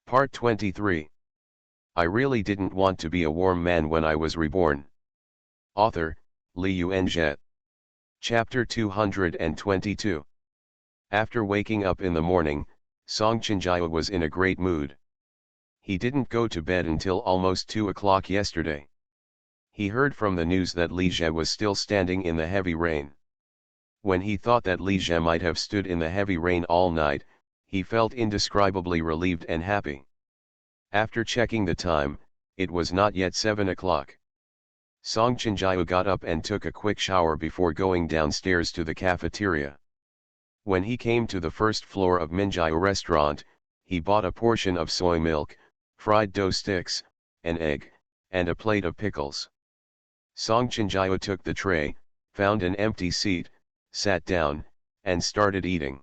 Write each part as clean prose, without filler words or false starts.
Part 23. I really didn't want to be a warm man when I was reborn. Author, Li Yuanzhe. Chapter 222. After waking up in the morning, Song Chenjiao was in a great mood. He didn't go to bed until almost 2 o'clock yesterday. He heard from the news that Li Jie was still standing in the heavy rain. When he thought that Li Jie might have stood in the heavy rain all night, he felt indescribably relieved and happy. After checking the time, it was not yet 7 o'clock. Song Chenjiao got up and took a quick shower before going downstairs to the cafeteria. When he came to the first floor of Minjiao restaurant, he bought a portion of soy milk, fried dough sticks, an egg, and a plate of pickles. Song Chenjiao took the tray, found an empty seat, sat down, and started eating.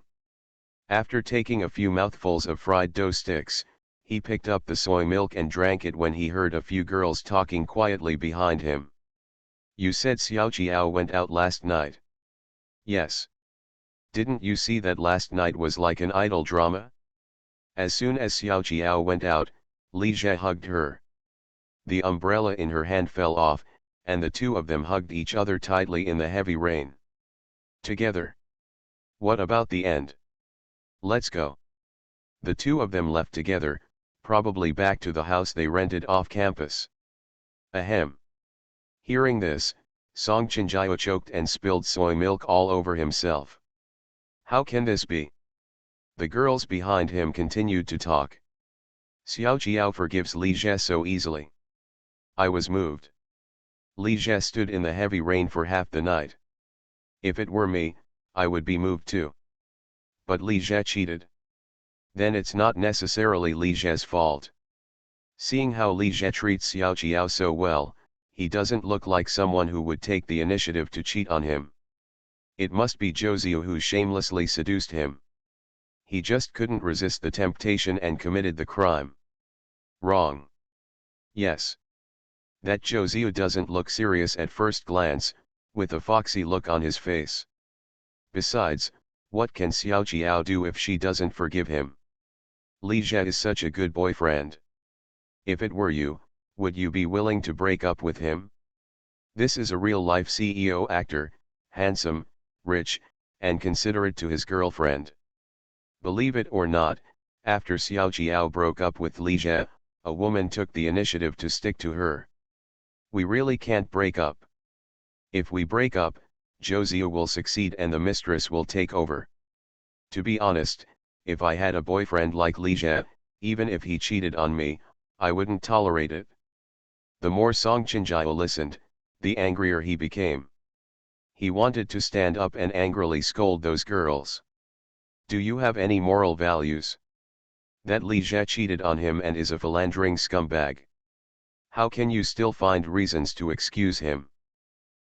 After taking a few mouthfuls of fried dough sticks, he picked up the soy milk and drank it when he heard a few girls talking quietly behind him. You said Xiao Jiao went out last night. Yes. Didn't you see that last night was like an idol drama? As soon as Xiao Jiao went out, Li Jie hugged her. The umbrella in her hand fell off, and the two of them hugged each other tightly in the heavy rain. Together. What about the end? Let's go. The two of them left together, probably back to the house they rented off campus. Ahem. Hearing this, Song Chenjiao choked and spilled soy milk all over himself. How can this be? The girls behind him continued to talk. Xiao Jiao forgives Li Jie so easily. I was moved. Li Jie stood in the heavy rain for half the night. If it were me, I would be moved too. But Li Jie cheated. Then it's not necessarily Li Jie's fault. Seeing how Li Jie treats Xiao Jiao so well, he doesn't look like someone who would take the initiative to cheat on him. It must be Zhou who shamelessly seduced him. He just couldn't resist the temptation and committed the crime. Wrong. Yes. That Zhou doesn't look serious at first glance, with a foxy look on his face. Besides, what can Xiao Jiao do if she doesn't forgive him? Li Jie is such a good boyfriend. If it were you, would you be willing to break up with him? This is a real-life CEO actor, handsome, rich, and considerate to his girlfriend. Believe it or not, after Xiao Jiao broke up with Li Jie, a woman took the initiative to stick to her. We really can't break up. If we break up, Zhou will succeed and the mistress will take over. To be honest, if I had a boyfriend like Li Jie, even if he cheated on me, I wouldn't tolerate it. The more Song Chenjiao listened, the angrier he became. He wanted to stand up and angrily scold those girls. Do you have any moral values? That Li Jie cheated on him and is a philandering scumbag. How can you still find reasons to excuse him?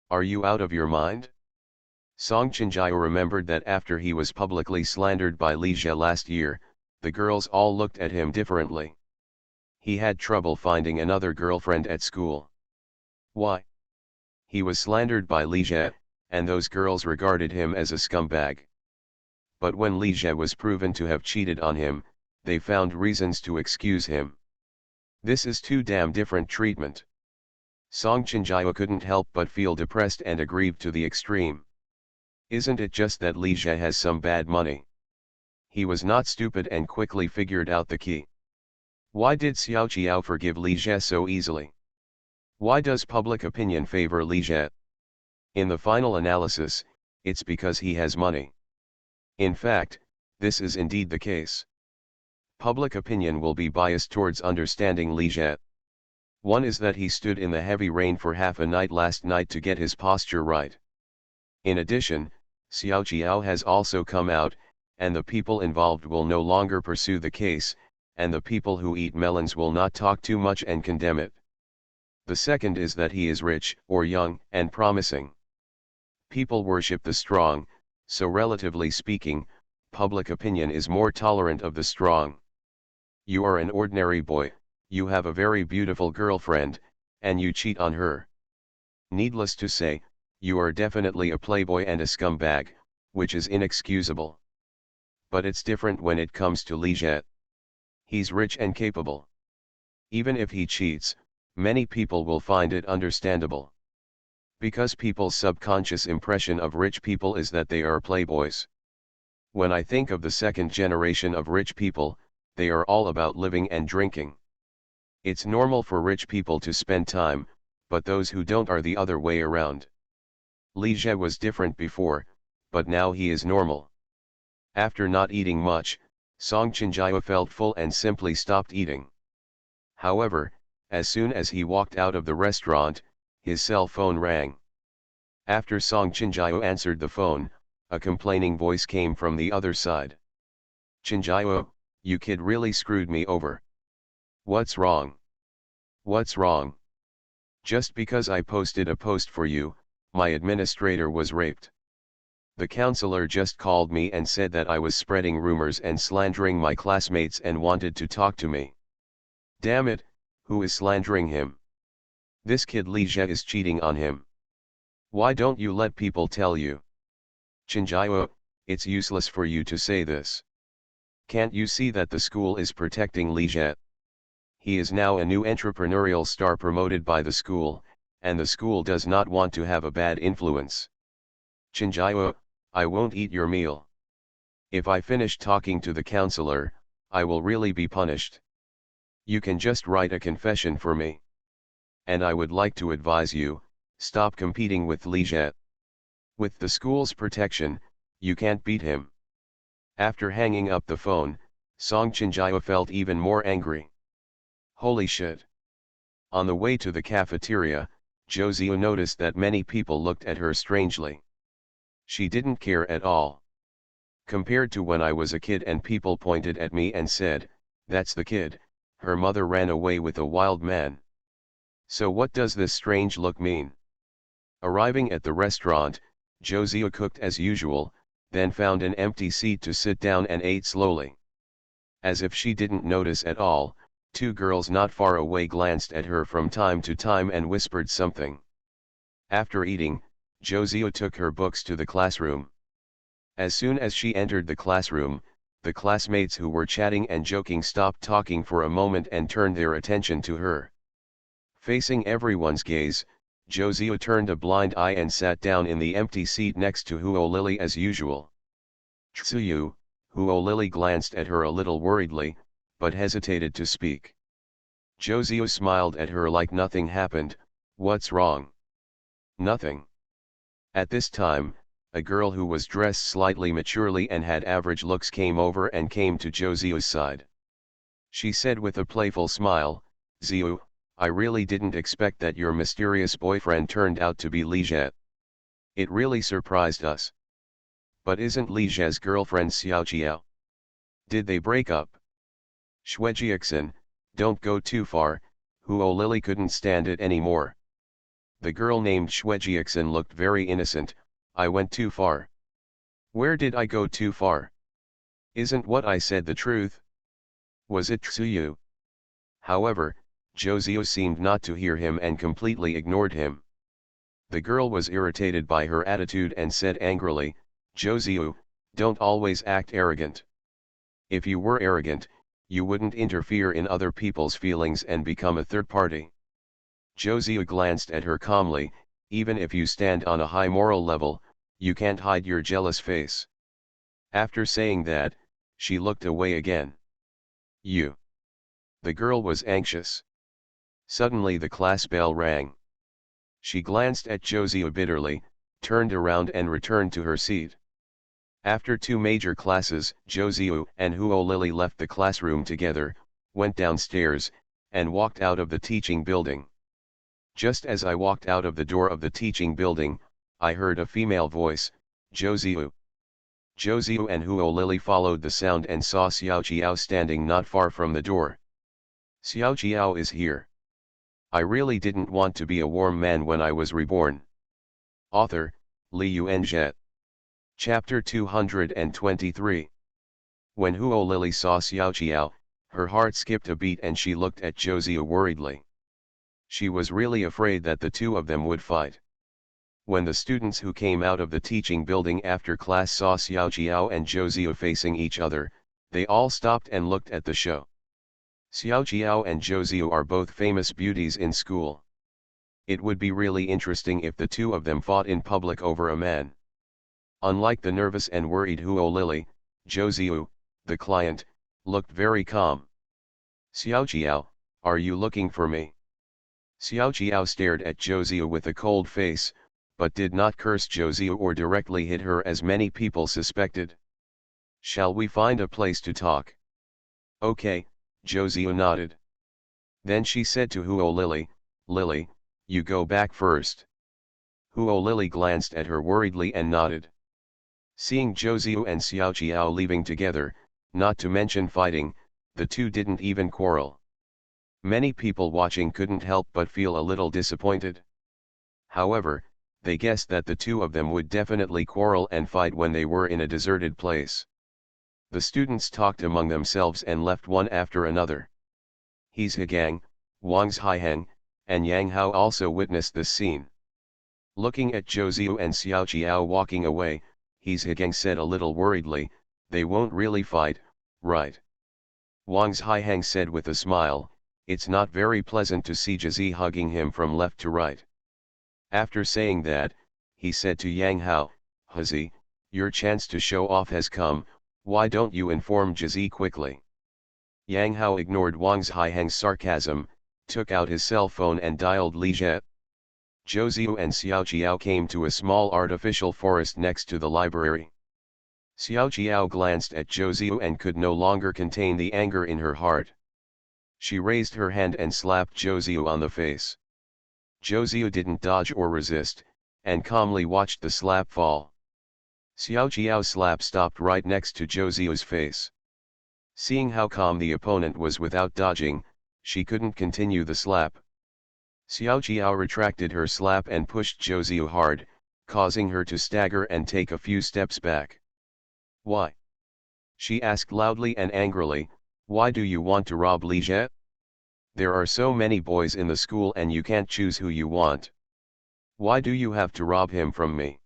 Are you out of your mind? Song Chenjiao remembered that after he was publicly slandered by Li Jie last year, the girls all looked at him differently. He had trouble finding another girlfriend at school. Why? He was slandered by Li Jie, and those girls regarded him as a scumbag. But when Li Jie was proven to have cheated on him, they found reasons to excuse him. This is too damn different treatment. Song Chenjiao couldn't help but feel depressed and aggrieved to the extreme. Isn't it just that Li Jie has some bad money? He was not stupid and quickly figured out the key. Why did Xiao Jiao forgive Li Jie so easily? Why does public opinion favor Li Jie? In the final analysis, it's because he has money. In fact, this is indeed the case. Public opinion will be biased towards understanding Li Jie. One is that he stood in the heavy rain for half a night last night to get his posture right. In addition, Xiao Jiao has also come out, and the people involved will no longer pursue the case, and the people who eat melons will not talk too much and condemn it. The second is that he is rich, or young, and promising. People worship the strong, so relatively speaking, public opinion is more tolerant of the strong. You are an ordinary boy, you have a very beautiful girlfriend, and you cheat on her. Needless to say, you are definitely a playboy and a scumbag, which is inexcusable. But it's different when it comes to Li Jie. He's rich and capable. Even if he cheats, many people will find it understandable. Because people's subconscious impression of rich people is that they are playboys. When I think of the second generation of rich people, they are all about living and drinking. It's normal for rich people to spend time, but those who don't are the other way around. Li Jie was different before, but now he is normal. After not eating much, Song Chenjiao felt full and simply stopped eating. However, as soon as he walked out of the restaurant, his cell phone rang. After Song Chenjiao answered the phone, a complaining voice came from the other side. "Chenjiao, you kid really screwed me over. What's wrong? What's wrong? Just because I posted a post for you, my administrator was raped. The counselor just called me and said that I was spreading rumors and slandering my classmates and wanted to talk to me. Damn it, who is slandering him? This kid Li Jie is cheating on him. Why don't you let people tell you? Chenjiao, it's useless for you to say this. Can't you see that the school is protecting Li Jie? He is now a new entrepreneurial star promoted by the school, and the school does not want to have a bad influence. Chenjiao, I won't eat your meal. If I finish talking to the counselor, I will really be punished. You can just write a confession for me. And I would like to advise you, stop competing with Li Jie. With the school's protection, you can't beat him." After hanging up the phone, Song Chenjiao felt even more angry. Holy shit. On the way to the cafeteria, Zhou Ziyu noticed that many people looked at her strangely. She didn't care at all. Compared to when I was a kid and people pointed at me and said, "That's the kid, her mother ran away with a wild man." So what does this strange look mean? Arriving at the restaurant, Zhou Ziyu cooked as usual, then found an empty seat to sit down and ate slowly. As if she didn't notice at all, two girls not far away glanced at her from time to time and whispered something. After eating, Zhou Ziyu took her books to the classroom. As soon as she entered the classroom, the classmates who were chatting and joking stopped talking for a moment and turned their attention to her. Facing everyone's gaze, Zhou Ziyu turned a blind eye and sat down in the empty seat next to Huo Lily as usual. "Tsuyu," Huo Lily glanced at her a little worriedly, but hesitated to speak. Zhou Ziyu smiled at her like nothing happened. "What's wrong?" "Nothing." At this time, a girl who was dressed slightly maturely and had average looks came over and came to Zhou Ziyu's side. She said with a playful smile, "Ziyu, I really didn't expect that your mysterious boyfriend turned out to be Li Jie. It really surprised us. But isn't Li Jie's girlfriend Xiao Jiao? Did they break up?" "Shuejiaxin, don't go too far," Huo Lily couldn't stand it anymore. The girl named Shuejiaxin looked very innocent. "I went too far. Where did I go too far? Isn't what I said the truth? Was it Tsuyu?" However, Zhou Ziyu seemed not to hear him and completely ignored him. The girl was irritated by her attitude and said angrily, "Zhou Ziyu, don't always act arrogant. If you were arrogant, you wouldn't interfere in other people's feelings and become a third party." Zhou Ziyu glanced at her calmly. "Even if you stand on a high moral level, you can't hide your jealous face." After saying that, she looked away again. "You." The girl was anxious. Suddenly the class bell rang. She glanced at Zhou Ziyu bitterly, turned around and returned to her seat. After two major classes, Zhou Ziyu and Huo Lily left the classroom together, went downstairs, and walked out of the teaching building. Just as I walked out of the door of the teaching building, I heard a female voice, "Zhou Ziyu." Zhou Ziyu and Huo Lily followed the sound and saw Xiao Jiao standing not far from the door. "Xiao Jiao is here. I really didn't want to be a warm man when I was reborn." Author, Li Yuanzhe. Chapter 223. When Huo Lily saw Xiao Jiao, her heart skipped a beat and she looked at Zhou Ziyu worriedly. She was really afraid that the two of them would fight. When the students who came out of the teaching building after class saw Xiao Jiao and Zhou Ziyu facing each other, they all stopped and looked at the show. Xiao Jiao and Zhou Ziyu are both famous beauties in school. It would be really interesting if the two of them fought in public over a man. Unlike the nervous and worried Huo Lily, Zhou Ziyu, the client, looked very calm. Xiao Jiao, are you looking for me? Xiao Jiao stared at Zhou Ziyu with a cold face, but did not curse Zhou Ziyu or directly hit her as many people suspected. Shall we find a place to talk? Okay, Zhou Ziyu nodded. Then she said to Huo Lily, Lily, you go back first. Huo Lily glanced at her worriedly and nodded. Seeing Zhou Ziyu and Xiao Jiao leaving together, not to mention fighting, the two didn't even quarrel. Many people watching couldn't help but feel a little disappointed. However, they guessed that the two of them would definitely quarrel and fight when they were in a deserted place. The students talked among themselves and left one after another. He's Hegang, Wang's Haiheng, and Yang Hao also witnessed this scene. Looking at Zhou Ziyu and Xiao Jiao walking away, He's Hegang said a little worriedly, they won't really fight, right? Wang's Haiheng said with a smile, it's not very pleasant to see Jizi hugging him from left to right. After saying that, he said to Yang Hao, Hazi, your chance to show off has come, why don't you inform Jizi quickly? Yang Hao ignored Wang's Haiheng's sarcasm, took out his cell phone and dialed Li Jie. Zhou Ziyu and Xiao Jiao came to a small artificial forest next to the library. Xiao Jiao glanced at Zhou Ziyu and could no longer contain the anger in her heart. She raised her hand and slapped Zhou Ziyu on the face. Zhou Ziyu didn't dodge or resist, and calmly watched the slap fall. Xiao Jiao's slap stopped right next to Zhou Ziyu's face. Seeing how calm the opponent was without dodging, she couldn't continue the slap. Xiao Jiao retracted her slap and pushed Zhou Ziyu hard, causing her to stagger and take a few steps back. Why? She asked loudly and angrily, why do you want to rob Li Jie? There are so many boys in the school and you can't choose who you want. Why do you have to rob him from me?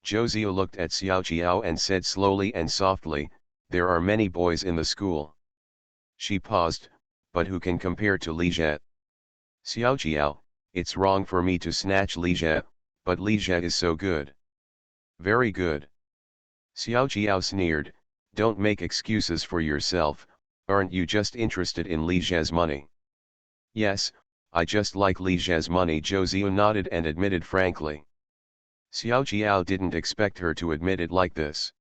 Zhou Ziyu looked at Xiao Jiao and said slowly and softly, there are many boys in the school. She paused, but who can compare to Li Jie? Xiao Jiao, it's wrong for me to snatch Li Jie, but Li Jie is so good. Very good. Xiao Jiao sneered, don't make excuses for yourself, aren't you just interested in Li Jie's money? Yes, I just like Li Jie's money, Zhou Ziyu nodded and admitted frankly. Xiao Jiao didn't expect her to admit it like this.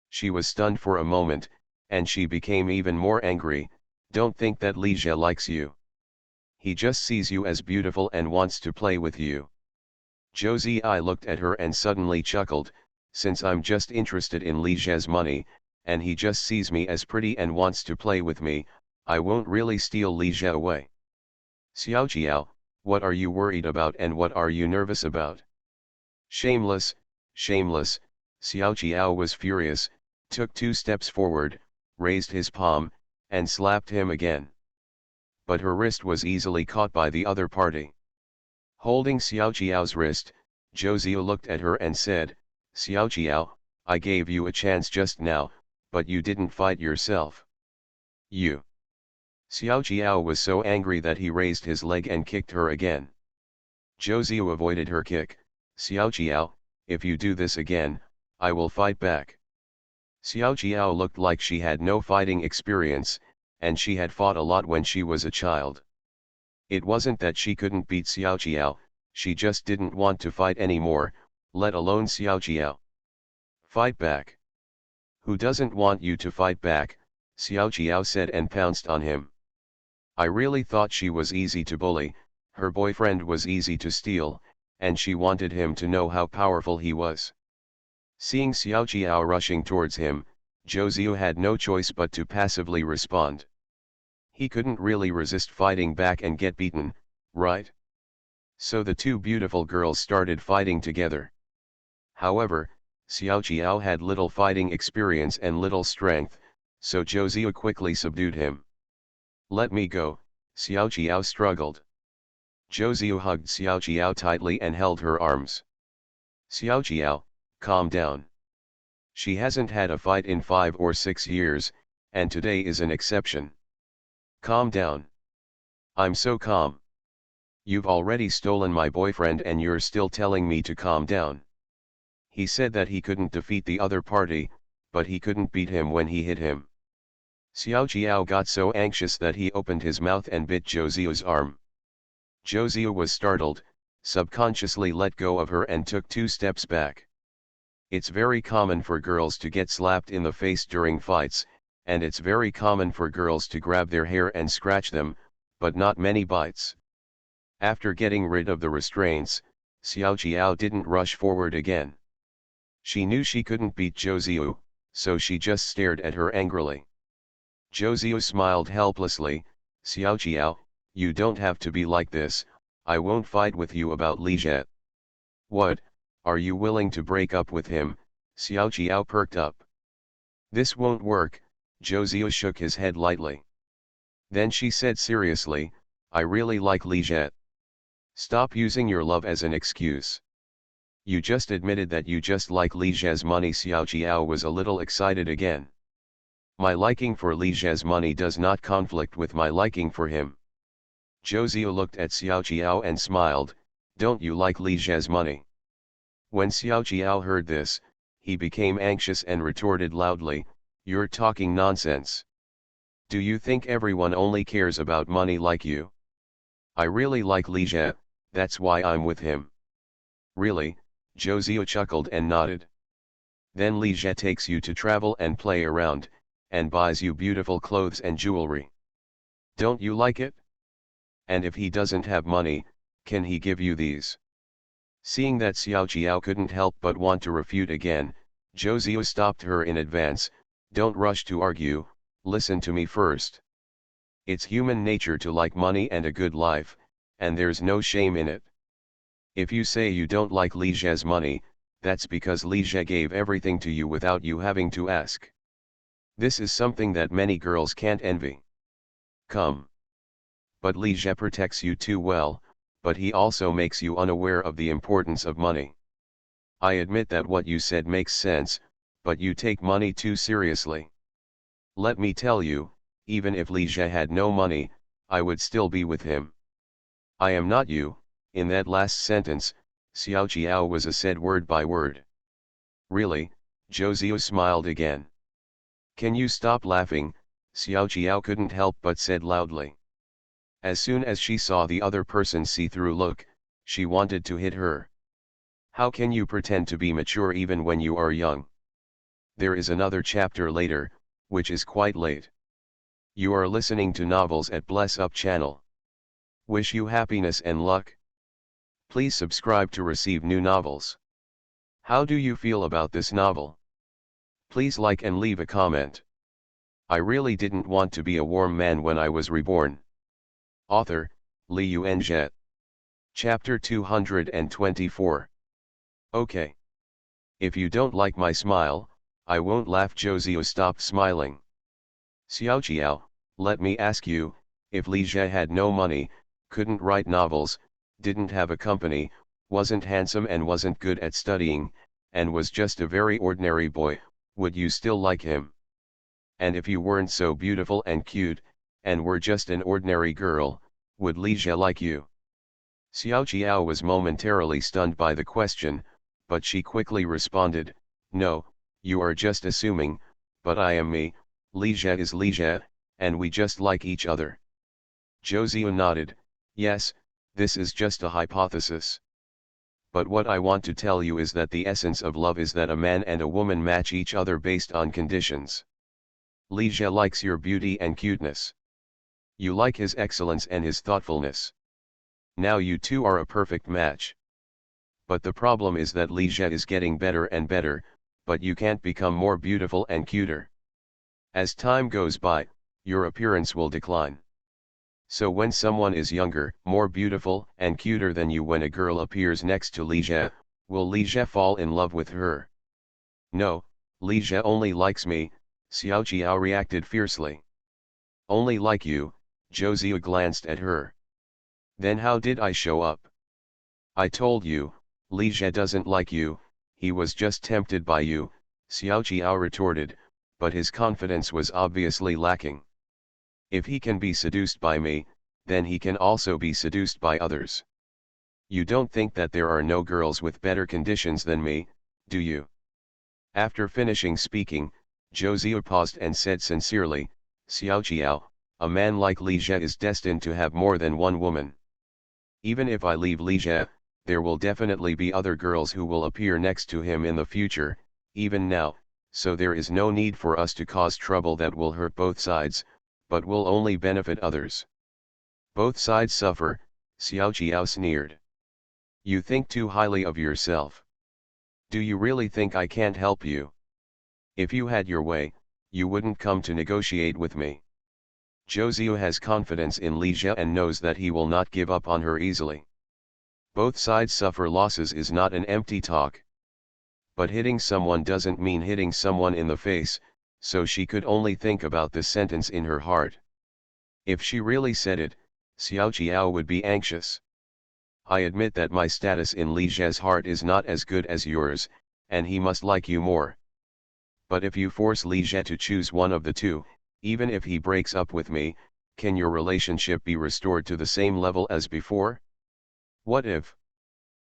She was stunned for a moment, and she became even more angry, don't think that Li Jie likes you. He just sees you as beautiful and wants to play with you. Zhou Ziyi looked at her and suddenly chuckled, since I'm just interested in Li Jie's money, and he just sees me as pretty and wants to play with me, I won't really steal Li Jie away. Xiao Jiao, what are you worried about and what are you nervous about? Shameless, shameless, Xiao Jiao was furious, took 2 steps forward, raised his palm, and slapped him again. But her wrist was easily caught by the other party. Holding Xiao Jiao's wrist, Zhou Ziyu looked at her and said, Xiao Jiao, I gave you a chance just now, but you didn't fight yourself. You. Xiao Jiao was so angry that he raised his leg and kicked her again. Zhou Ziyu avoided her kick, Xiao Jiao, if you do this again, I will fight back. Xiao Jiao looked like she had no fighting experience, and she had fought a lot when she was a child. It wasn't that she couldn't beat Xiao Jiao, she just didn't want to fight anymore, let alone Xiao Jiao. Fight back. Who doesn't want you to fight back? Xiao Jiao said and pounced on him. I really thought she was easy to bully, her boyfriend was easy to steal, and she wanted him to know how powerful he was. Seeing Xiao Jiao rushing towards him, Zhou Ziyu had no choice but to passively respond. He couldn't really resist fighting back and get beaten, right? So the two beautiful girls started fighting together. However, Xiao Jiao had little fighting experience and little strength, so Zhou Ziyu quickly subdued him. Let me go, Xiao Jiao struggled. Zhou Ziyu hugged Xiao Jiao tightly and held her arms. Xiao Jiao, calm down. She hasn't had a fight in 5 or 6 years, and today is an exception. Calm down. I'm so calm. You've already stolen my boyfriend and you're still telling me to calm down. He said that he couldn't defeat the other party, but he couldn't beat him when he hit him. Xiao Jiao got so anxious that he opened his mouth and bit Zhou Ziao's arm. Zhou Zia was startled, subconsciously let go of her and took 2 steps back. It's very common for girls to get slapped in the face during fights, and it's very common for girls to grab their hair and scratch them, but not many bites. After getting rid of the restraints, Xiao Jiao didn't rush forward again. She knew she couldn't beat Zhou Ziao, so she just stared at her angrily. Zhou Ziao smiled helplessly. Xiao Jiao, you don't have to be like this, I won't fight with you about Li Jie. What, are you willing to break up with him? Xiao Jiao perked up. This won't work, Zhou Ziao shook his head lightly. Then she said seriously, I really like Li Jie. Stop using your love as an excuse. You just admitted that you just like Li Jie's money. Xiao Jiao was a little excited again. My liking for Li Jie's money does not conflict with my liking for him. Zhou Zia looked at Xiao Jiao and smiled, don't you like Li Jie's money? When Xiao Jiao heard this, he became anxious and retorted loudly, you're talking nonsense. Do you think everyone only cares about money like you? I really like Li Jie, that's why I'm with him. Really? Zhou Zia chuckled and nodded. Then Li Jie takes you to travel and play around, and buys you beautiful clothes and jewelry. Don't you like it? And if he doesn't have money, can he give you these? Seeing that Xiao Jiao couldn't help but want to refute again, Zhou Zia stopped her in advance, don't rush to argue, listen to me first. It's human nature to like money and a good life, and there's no shame in it. If you say you don't like Li Jie's money, that's because Li Jie gave everything to you without you having to ask. This is something that many girls can't envy. Come. But Li Jie protects you too well, but he also makes you unaware of the importance of money. I admit that what you said makes sense, but you take money too seriously. Let me tell you, even if Li Jie had no money, I would still be with him. I am not you. In that last sentence, Xiao Jiao was said word by word. Really? Zhou Zia smiled again. Can you stop laughing? Xiao Jiao couldn't help but said loudly. As soon as she saw the other person's see-through look, she wanted to hit her. How can you pretend to be mature even when you are young? There is another chapter later, which is quite late. You are listening to novels at Bless Up channel. Wish you happiness and luck. Please subscribe to receive new novels. How do you feel about this novel? Please like and leave a comment. I really didn't want to be a warm man when I was reborn. Author, Li Yuanjie. Chapter 224. Okay. If you don't like my smile, I won't laugh. Zhou Zia stopped smiling. Xiao Jiao, let me ask you, if Li Jie had no money, couldn't write novels, didn't have a company, wasn't handsome and wasn't good at studying, and was just a very ordinary boy, would you still like him? And if you weren't so beautiful and cute, and were just an ordinary girl, would Li Jie like you? Xiao Jiao was momentarily stunned by the question, but she quickly responded, no, you are just assuming, but I am me, Li Jie is Li Jie, and we just like each other. Zhou Zia nodded, yes, this is just a hypothesis. But what I want to tell you is that the essence of love is that a man and a woman match each other based on conditions. Li Jie likes your beauty and cuteness. You like his excellence and his thoughtfulness. Now you two are a perfect match. But the problem is that Li Jie is getting better and better, but you can't become more beautiful and cuter. As time goes by, your appearance will decline. So when someone is younger, more beautiful and cuter than you, when a girl appears next to Li Jie, will Li Jie fall in love with her? No, Li Jie only likes me, Xiao Jiao reacted fiercely. Only like you? Zhou Zia glanced at her. Then how did I show up? I told you, Li Jie doesn't like you, he was just tempted by you, Xiao Jiao retorted, but his confidence was obviously lacking. If he can be seduced by me, then he can also be seduced by others. You don't think that there are no girls with better conditions than me, do you? After finishing speaking, Zhou Ziyu paused and said sincerely, Xiao Qiao, a man like Li Jie is destined to have more than one woman. Even if I leave Li Jie, there will definitely be other girls who will appear next to him in the future, even now, so there is no need for us to cause trouble that will hurt both sides, but will only benefit others. Both sides suffer, Xiao Qiao sneered. You think too highly of yourself. Do you really think I can't help you? If you had your way, you wouldn't come to negotiate with me. Zhou Ziyu has confidence in Li Jie and knows that he will not give up on her easily. Both sides suffer losses is not an empty talk. But hitting someone doesn't mean hitting someone in the face, so she could only think about this sentence in her heart. If she really said it, Xiao Qiao would be anxious. I admit that my status in Li Jie's heart is not as good as yours, and he must like you more. But if you force Li Jie to choose one of the two, even if he breaks up with me, can your relationship be restored to the same level as before? What if?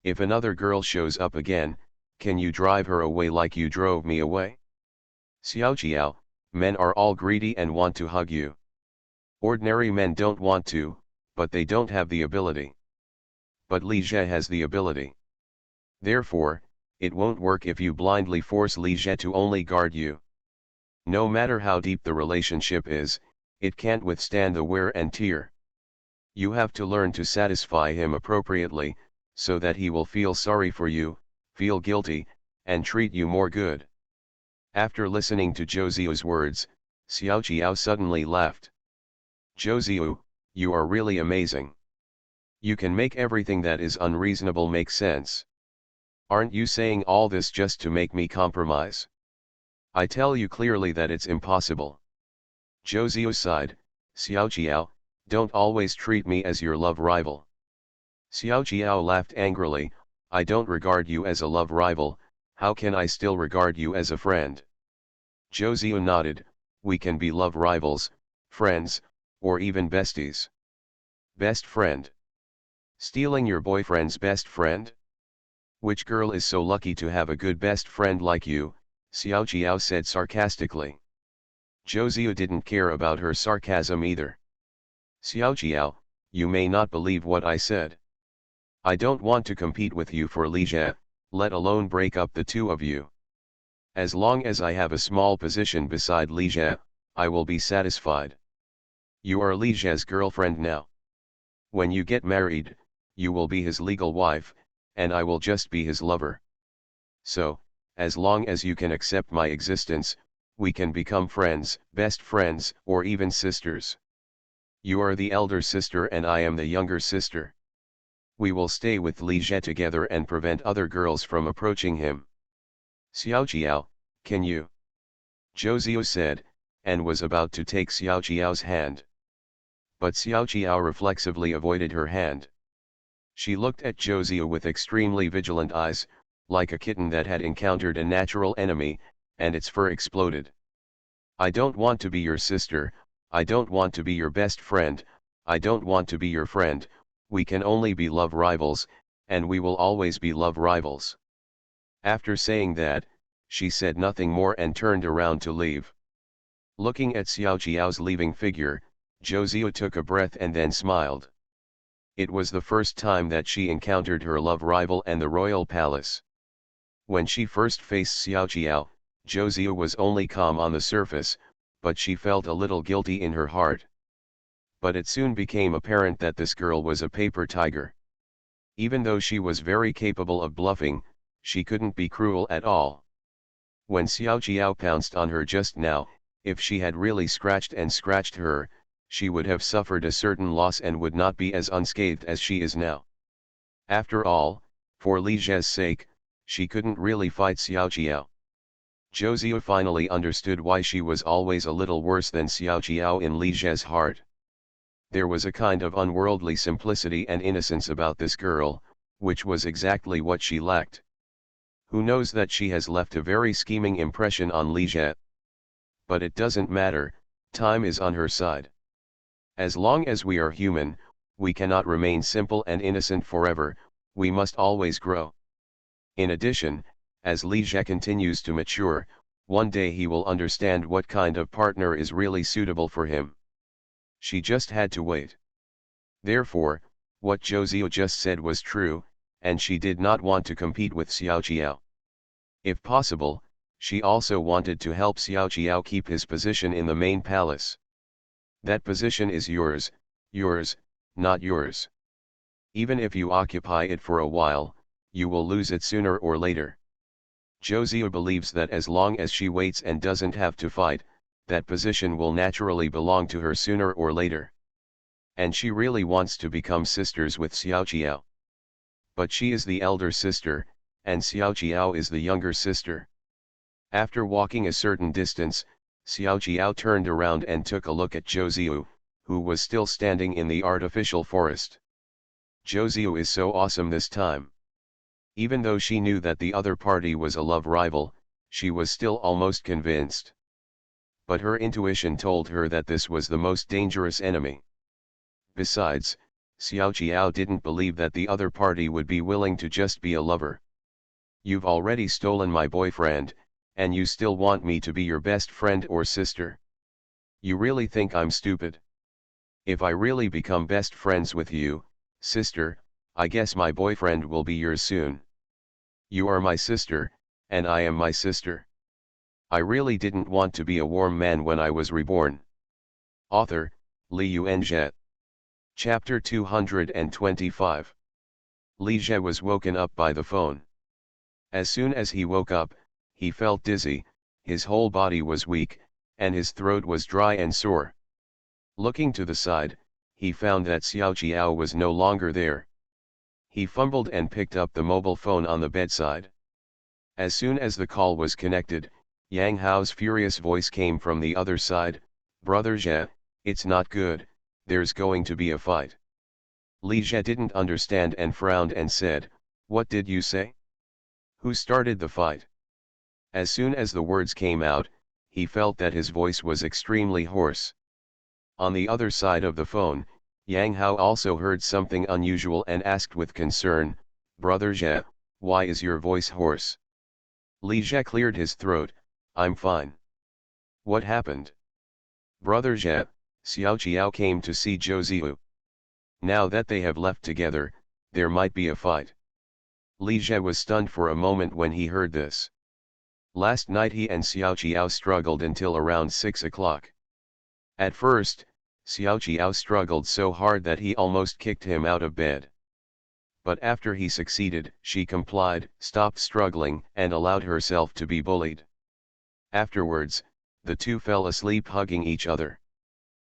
If another girl shows up again, can you drive her away like you drove me away? Xiao Qiao, men are all greedy and want to hug you. Ordinary men don't want to, but they don't have the ability. But Li Jie has the ability. Therefore, it won't work if you blindly force Li Jie to only guard you. No matter how deep the relationship is, it can't withstand the wear and tear. You have to learn to satisfy him appropriately, so that he will feel sorry for you, feel guilty, and treat you more good. After listening to Zhou Ziyu's words, Xiao Qiao suddenly laughed. Zhou Ziyu, you are really amazing. You can make everything that is unreasonable make sense. Aren't you saying all this just to make me compromise? I tell you clearly that it's impossible. Zhou Ziyu sighed, Xiao Qiao, don't always treat me as your love rival. Xiao Qiao laughed angrily, I don't regard you as a love rival, how can I still regard you as a friend? Zhou Ziyu nodded, we can be love rivals, friends, or even besties. Best friend. Stealing your boyfriend's best friend? Which girl is so lucky to have a good best friend like you? Xiao Qiao said sarcastically. Zhou Ziyu didn't care about her sarcasm either. Xiao Qiao, you may not believe what I said. I don't want to compete with you for Li Jie, let alone break up the two of you. As long as I have a small position beside Li Jie, I will be satisfied. You are Li Jie's girlfriend now. When you get married, you will be his legal wife, and I will just be his lover. So, as long as you can accept my existence, we can become friends, best friends, or even sisters. You are the elder sister and I am the younger sister. We will stay with Li Jie together and prevent other girls from approaching him. Xiao Qiao, can you? Zhou Ziyu said, and was about to take Xiao Qiao's hand. But Xiao Qiao reflexively avoided her hand. She looked at Zhou Ziyu with extremely vigilant eyes, like a kitten that had encountered a natural enemy, and its fur exploded. I don't want to be your sister, I don't want to be your best friend, I don't want to be your friend, we can only be love rivals, and we will always be love rivals. After saying that, she said nothing more and turned around to leave. Looking at Xiao Qiao's leaving figure, Zhou Ziyu took a breath and then smiled. It was the first time that she encountered her love rival and the royal palace. When she first faced Xiao Qiao, Zhou Ziyu was only calm on the surface, but she felt a little guilty in her heart. But it soon became apparent that this girl was a paper tiger. Even though she was very capable of bluffing, she couldn't be cruel at all. When Xiao Qiao pounced on her just now, if she had really scratched her, she would have suffered a certain loss and would not be as unscathed as she is now. After all, for Li Jie's sake, she couldn't really fight Xiao Qiao. Zhou Ziyu finally understood why she was always a little worse than Xiao Qiao in Li Jie's heart. There was a kind of unworldly simplicity and innocence about this girl, which was exactly what she lacked. Who knows that she has left a very scheming impression on Li Jie? But it doesn't matter, time is on her side. As long as we are human, we cannot remain simple and innocent forever, we must always grow. In addition, as Li Jie continues to mature, one day he will understand what kind of partner is really suitable for him. She just had to wait. Therefore, what Zhou Ziyu just said was true, and she did not want to compete with Xiao Qiao. If possible, she also wanted to help Xiao Qiao keep his position in the main palace. That position is yours, not yours. Even if you occupy it for a while, you will lose it sooner or later. Zhou Ziyu believes that as long as she waits and doesn't have to fight, that position will naturally belong to her sooner or later. And she really wants to become sisters with Xiao Qiao. But she is the elder sister, and Xiao Qiao is the younger sister. After walking a certain distance, Xiao Qiao turned around and took a look at Zhou Ziyu, who was still standing in the artificial forest. Zhou Ziyu is so awesome this time. Even though she knew that the other party was a love rival, she was still almost convinced. But her intuition told her that this was the most dangerous enemy. Besides, Xiao Qiao didn't believe that the other party would be willing to just be a lover. You've already stolen my boyfriend, and you still want me to be your best friend or sister? You really think I'm stupid? If I really become best friends with you, sister, I guess my boyfriend will be yours soon. You are my sister, and I am my sister. I really didn't want to be a warm man when I was reborn. Author, Li Yuanzhe. Chapter 225. Li Jie was woken up by the phone. As soon as he woke up, he felt dizzy, his whole body was weak, and his throat was dry and sore. Looking to the side, he found that Xiao Qiao was no longer there. He fumbled and picked up the mobile phone on the bedside. As soon as the call was connected, Yang Hao's furious voice came from the other side, "Brother Jie, it's not good, there's going to be a fight." Li Jie didn't understand and frowned and said, "What did you say? Who started the fight?" As soon as the words came out, he felt that his voice was extremely hoarse. On the other side of the phone, Yang Hao also heard something unusual and asked with concern, "Brother Jie, why is your voice hoarse?" Li Jie cleared his throat, "I'm fine." "What happened?" "Brother Jie, Xiao Qiao came to see Zhou Ziyu. Now that they have left together, there might be a fight." Li Jie was stunned for a moment when he heard this. Last night he and Xiao Qiao struggled until around 6 o'clock. At first, Xiao Qiao struggled so hard that he almost kicked him out of bed. But after he succeeded, she complied, stopped struggling, and allowed herself to be bullied. Afterwards, the two fell asleep hugging each other.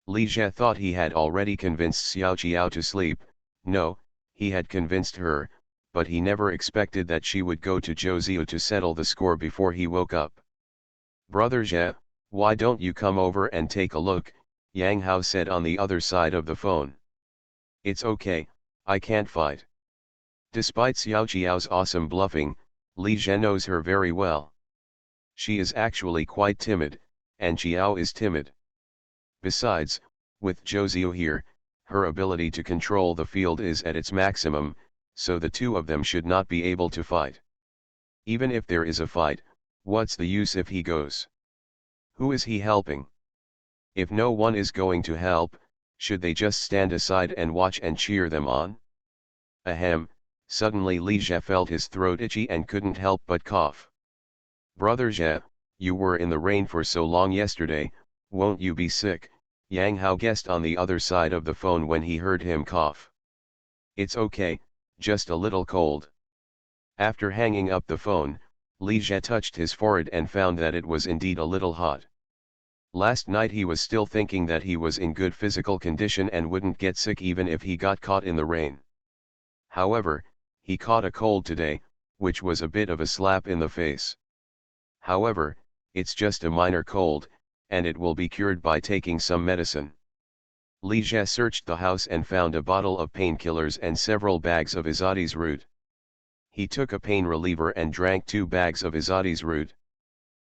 Li Jie thought he had already convinced Xiao Qiao to sleep. No, he had convinced her, but he never expected that she would go to Zhou Ziyu to settle the score before he woke up. "Brother Jie, why don't you come over and take a look?" Yang Hao said on the other side of the phone. "It's okay, I can't fight." Despite Xiao Qiao's awesome bluffing, Li Jie knows her very well. She is actually quite timid, and Qiao is timid. Besides, with Zhou Ziyu here, her ability to control the field is at its maximum, so the two of them should not be able to fight. Even if there is a fight, what's the use if he goes? Who is he helping? If no one is going to help, should they just stand aside and watch and cheer them on? Ahem, suddenly Li Jie felt his throat itchy and couldn't help but cough. "Brother Jie, you were in the rain for so long yesterday, won't you be sick?" Yang Hao guessed on the other side of the phone when he heard him cough. "It's okay, just a little cold." After hanging up the phone, Li Jie touched his forehead and found that it was indeed a little hot. Last night he was still thinking that he was in good physical condition and wouldn't get sick even if he got caught in the rain. However, he caught a cold today, which was a bit of a slap in the face. However, it's just a minor cold, and it will be cured by taking some medicine. Li Jie searched the house and found a bottle of painkillers and several bags of Izadi's root. He took a pain reliever and drank 2 bags of Izadi's root.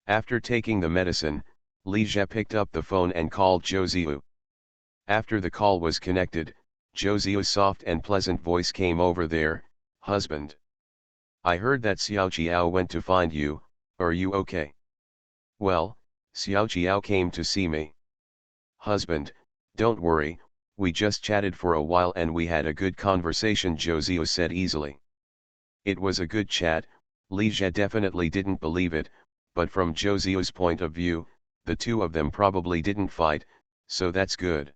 After taking the medicine, Li Jie picked up the phone and called Zhou Ziyu. After the call was connected, Josie's soft and pleasant voice came over there. Husband. I heard that Xiao Jiao went to find you, are you okay? Well, Xiao Jiao came to see me. Husband, don't worry, we just chatted for a while and we had a good conversation, Josio said easily. It was a good chat. Li Jie definitely didn't believe it, but from Josio's point of view, the two of them probably didn't fight, so that's good.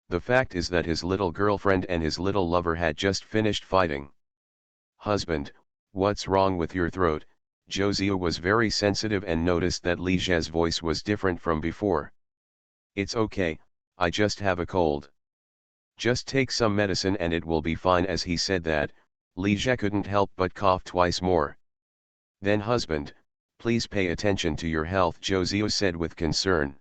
The fact is that his little girlfriend and his little lover had just finished fighting. Husband, what's wrong with your throat? Josio was very sensitive and noticed that Li Jie's voice was different from before. It's okay, I just have a cold. Just take some medicine and it will be fine. As he said that, Li Jie couldn't help but cough twice more. Then husband, please pay attention to your health, Josio said with concern.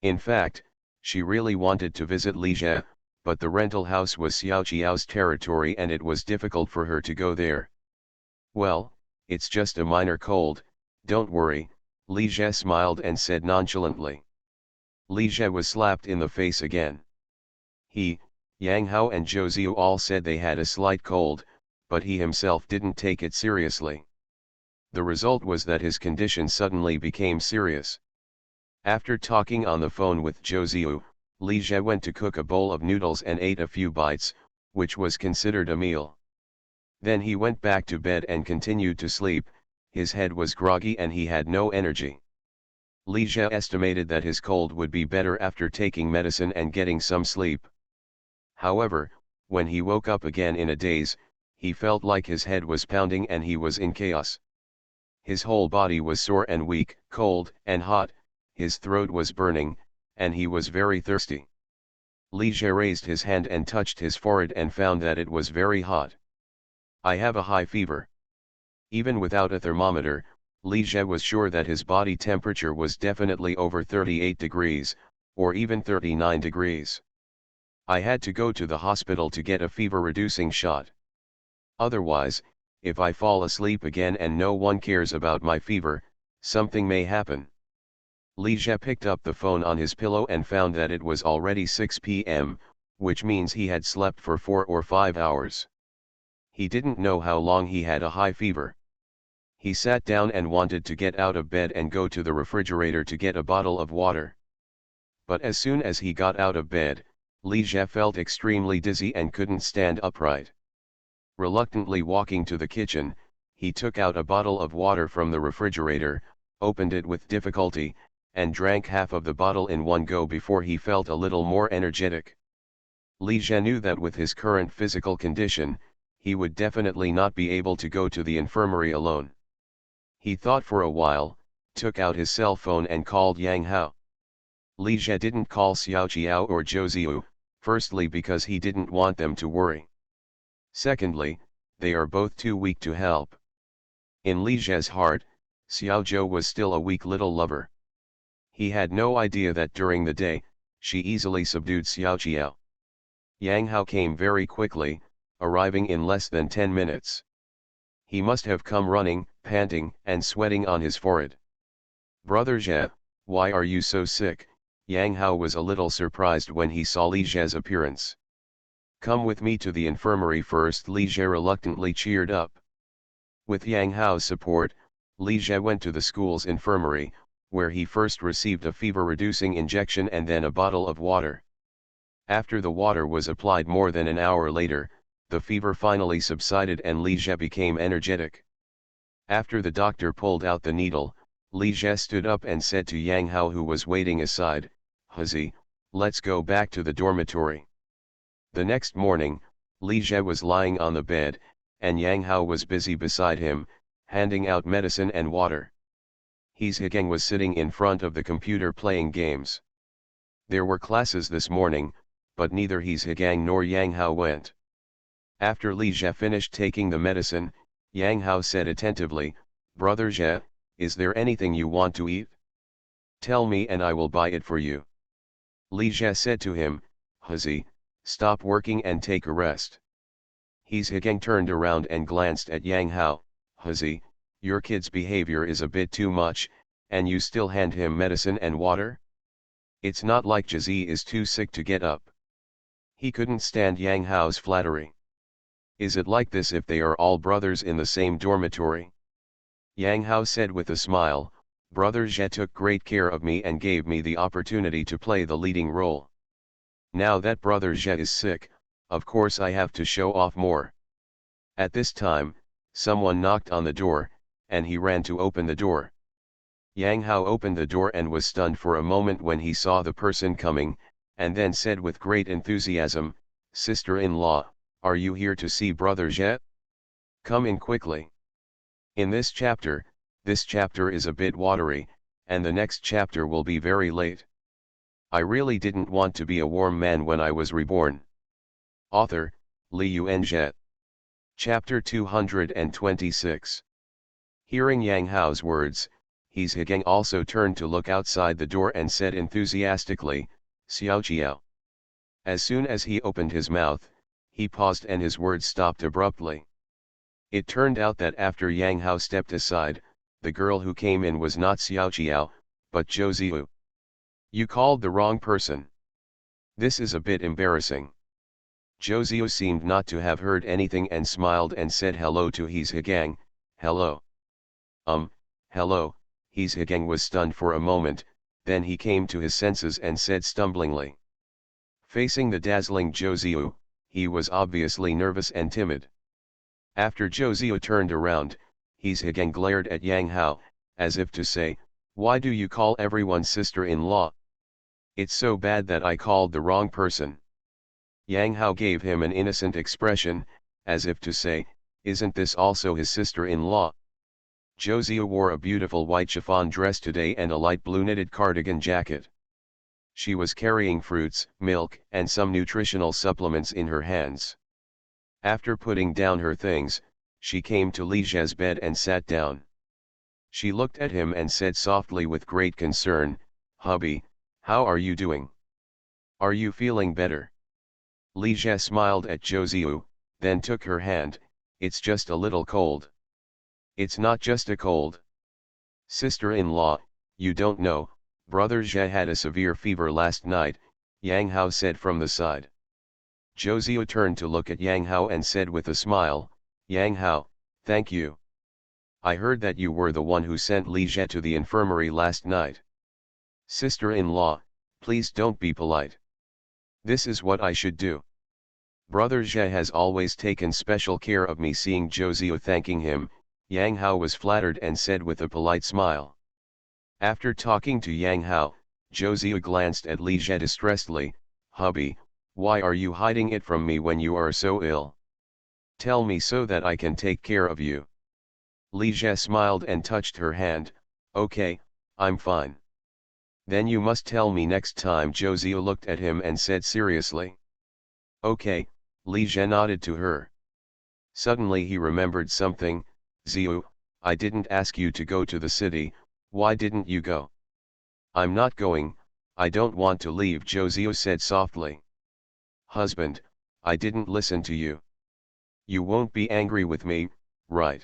In fact, she really wanted to visit Li Jie, but the rental house was Xiao Jiao's territory and it was difficult for her to go there. Well, it's just a minor cold, don't worry, Li Jie smiled and said nonchalantly. Li Jie was slapped in the face again. He, Yang Hao and Josio all said they had a slight cold, but he himself didn't take it seriously. The result was that his condition suddenly became serious. After talking on the phone with Josio, Li Jie went to cook a bowl of noodles and ate a few bites, which was considered a meal. Then he went back to bed and continued to sleep. His head was groggy and he had no energy. Li Jie estimated that his cold would be better after taking medicine and getting some sleep. However, when he woke up again in a daze, he felt like his head was pounding and he was in chaos. His whole body was sore and weak, cold and hot, his throat was burning, and he was very thirsty. Li Jie raised his hand and touched his forehead and found that it was very hot. I have a high fever. Even without a thermometer, Li Jie was sure that his body temperature was definitely over 38 degrees, or even 39 degrees. I had to go to the hospital to get a fever-reducing shot. Otherwise, if I fall asleep again and no one cares about my fever, something may happen. Li Jie picked up the phone on his pillow and found that it was already 6 p.m., which means he had slept for 4 or 5 hours. He didn't know how long he had a high fever. He sat down and wanted to get out of bed and go to the refrigerator to get a bottle of water. But as soon as he got out of bed, Li Jie felt extremely dizzy and couldn't stand upright. Reluctantly walking to the kitchen, he took out a bottle of water from the refrigerator, opened it with difficulty, and drank half of the bottle in one go before he felt a little more energetic. Li Jie knew that with his current physical condition, he would definitely not be able to go to the infirmary alone. He thought for a while, took out his cell phone and called Yang Hao. Li Jie didn't call Xiao Jiao or Josio, firstly because he didn't want them to worry. Secondly, they are both too weak to help. In Li Jie's heart, Xiao Zhou was still a weak little lover. He had no idea that during the day, she easily subdued Xiao Jiao. Yang Hao came very quickly, arriving in less than 10 minutes. He must have come running, panting, and sweating on his forehead. Brother Jie, why are you so sick? Yang Hao was a little surprised when he saw Li Jie's appearance. Come with me to the infirmary first, Li Jie reluctantly cheered up. With Yang Hao's support, Li Jie went to the school's infirmary, where he first received a fever-reducing injection and then a bottle of water. After the water was applied more than an hour later, the fever finally subsided and Li Jie became energetic. After the doctor pulled out the needle, Li Jie stood up and said to Yang Hao, who was waiting aside, "Huzi, let's go back to the dormitory." The next morning, Li Jie was lying on the bed, and Yang Hao was busy beside him, handing out medicine and water. His Higang was sitting in front of the computer playing games. There were classes this morning, but neither His Higang nor Yang Hao went. After Li Jie finished taking the medicine, Yang Hao said attentively, "Brother Jie, is there anything you want to eat? Tell me and I will buy it for you." Li Jie said to him, "Huzi, stop working and take a rest." His Higang turned around and glanced at Yang Hao. "Huzi, your kid's behavior is a bit too much, and you still hand him medicine and water?" It's not like Jazzy is too sick to get up. He couldn't stand Yang Hao's flattery. Is it like this if they are all brothers in the same dormitory? Yang Hao said with a smile, Brother Zhe took great care of me and gave me the opportunity to play the leading role. Now that Brother Zhe is sick, of course I have to show off more. At this time, someone knocked on the door, and he ran to open the door. Yang Hao opened the door and was stunned for a moment when he saw the person coming, and then said with great enthusiasm, Sister-in-law, are you here to see Brother Zhe? Come in quickly. In this chapter is a bit watery, and the next chapter will be very late. I really didn't want to be a warm man when I was reborn. Author, Li Yuanzhe. Chapter 226. Hearing Yang Hao's words, His Higang also turned to look outside the door and said enthusiastically, Xiao Qiao. As soon as he opened his mouth, he paused and his words stopped abruptly. It turned out that after Yang Hao stepped aside, the girl who came in was not Xiao Qiao, but Zhou Ziyu. You called the wrong person. This is a bit embarrassing. Zhou Ziyu seemed not to have heard anything and smiled and said hello to His Higang, hello. Hello. His Higang was stunned for a moment, then he came to his senses and said stumblingly. Facing the dazzling Zhou Ziyu, he was obviously nervous and timid. After Zhou Ziyu turned around, His Higang glared at Yang Hao, as if to say, why do you call everyone sister-in-law? It's so bad that I called the wrong person. Yang Hao gave him an innocent expression, as if to say, isn't this also his sister-in-law? Zhou Ziyu wore a beautiful white chiffon dress today and a light blue knitted cardigan jacket. She was carrying fruits, milk, and some nutritional supplements in her hands. After putting down her things, she came to Li Zhe's bed and sat down. She looked at him and said softly with great concern, hubby, how are you doing? Are you feeling better? Li Zhe smiled at Zhou Ziyu, then took her hand, it's just a little cold. It's not just a cold. Sister-in-law, you don't know, Brother Zhe had a severe fever last night, Yang Hao said from the side. Zhou Ziyu turned to look at Yang Hao and said with a smile, Yang Hao, thank you. I heard that you were the one who sent Li Zhe to the infirmary last night. Sister-in-law, please don't be polite. This is what I should do. Brother Zhe has always taken special care of me. Seeing Zhou Ziyu thanking him, Yang Hao was flattered and said with a polite smile. After talking to Yang Hao, Zhou Ziyu glanced at Li Zhe distressedly, hubby, why are you hiding it from me when you are so ill? Tell me so that I can take care of you. Li Zhe smiled and touched her hand, okay, I'm fine. Then you must tell me next time. Zhou Ziyu looked at him and said seriously. Okay, Li Zhe nodded to her. Suddenly he remembered something, Ziyu, I didn't ask you to go to the city, why didn't you go? I'm not going, I don't want to leave. Zhou Ziyu said softly. Husband, I didn't listen to you. You won't be angry with me, right?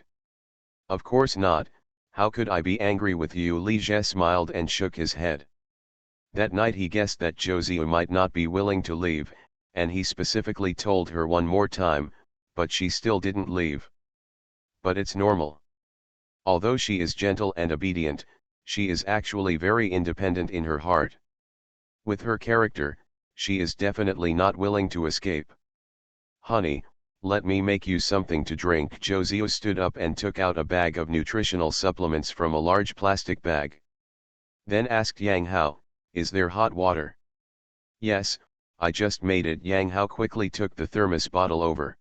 Of course not, how could I be angry with you? Li Zhe smiled and shook his head. That night he guessed that Zhou Ziyu might not be willing to leave, and he specifically told her one more time, but she still didn't leave. But it's normal. Although she is gentle and obedient, she is actually very independent in her heart. With her character, she is definitely not willing to escape. Honey, let me make you something to drink. Zhou Ziyu stood up and took out a bag of nutritional supplements from a large plastic bag. Then asked Yang Hao, is there hot water? Yes, I just made it. Yang Hao quickly took the thermos bottle over.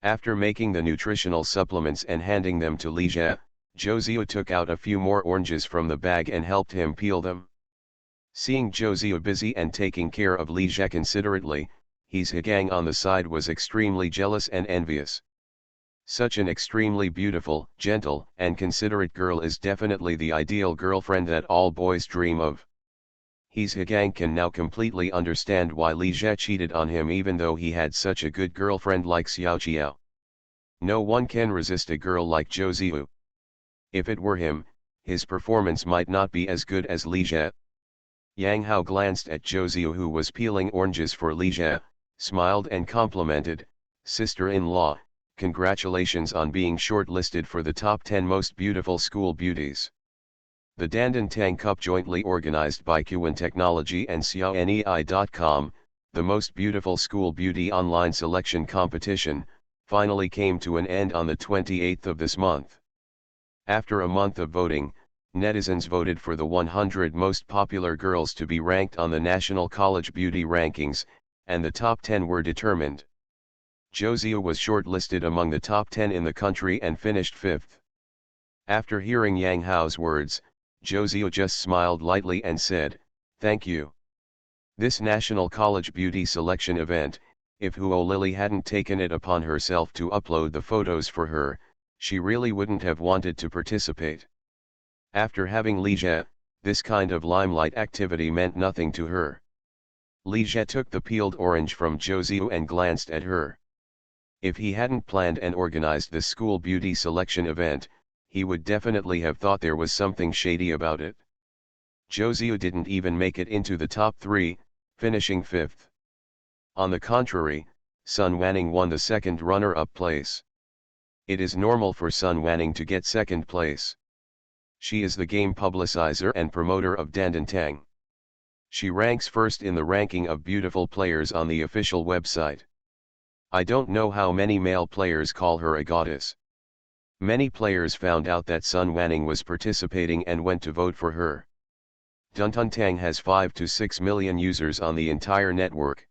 After making the nutritional supplements and handing them to Li Zhe, Zhou Ziyu took out a few more oranges from the bag and helped him peel them. Seeing Zhou Ziyu busy and taking care of Li Zhe considerately, His Higang on the side was extremely jealous and envious. Such an extremely beautiful, gentle, and considerate girl is definitely the ideal girlfriend that all boys dream of. His Higang can now completely understand why Li Zhe cheated on him even though he had such a good girlfriend like Xiao Qiao. No one can resist a girl like Zhou Ziyu. If it were him, his performance might not be as good as Li Zhe. Yang Hao glanced at Zhou Ziyu, who was peeling oranges for Li Jie, smiled and complimented, "Sister-in-law, congratulations on being shortlisted for the top 10 most beautiful school beauties." The Dandan Tang Cup, jointly organized by Qwen Technology and xiaonei.com, the most beautiful school beauty online selection competition, finally came to an end on the 28th of this month. After a month of voting, netizens voted for the 100 most popular girls to be ranked on the National College Beauty Rankings, and the top 10 were determined. Zhou Ziyu was shortlisted among the top 10 in the country and finished 5th. After hearing Yang Hao's words, Zhou Ziyu just smiled lightly and said, "Thank you." This National College Beauty Selection event, if Huo Lily hadn't taken it upon herself to upload the photos for her, she really wouldn't have wanted to participate. After having Li Jie, this kind of limelight activity meant nothing to her. Li Jie took the peeled orange from Zhou Ziyu and glanced at her. If he hadn't planned and organized this school beauty selection event, he would definitely have thought there was something shady about it. Zhou Ziyu didn't even make it into the top 3, finishing 5th. On the contrary, Sun Wanning won the second runner-up place. It is normal for Sun Wanning to get second place. She is the game publicizer and promoter of Dandan Tang. She ranks first in the ranking of beautiful players on the official website. I don't know how many male players call her a goddess. Many players found out that Sun Wanning was participating and went to vote for her. Dandan Tang has 5 to 6 million users on the entire network.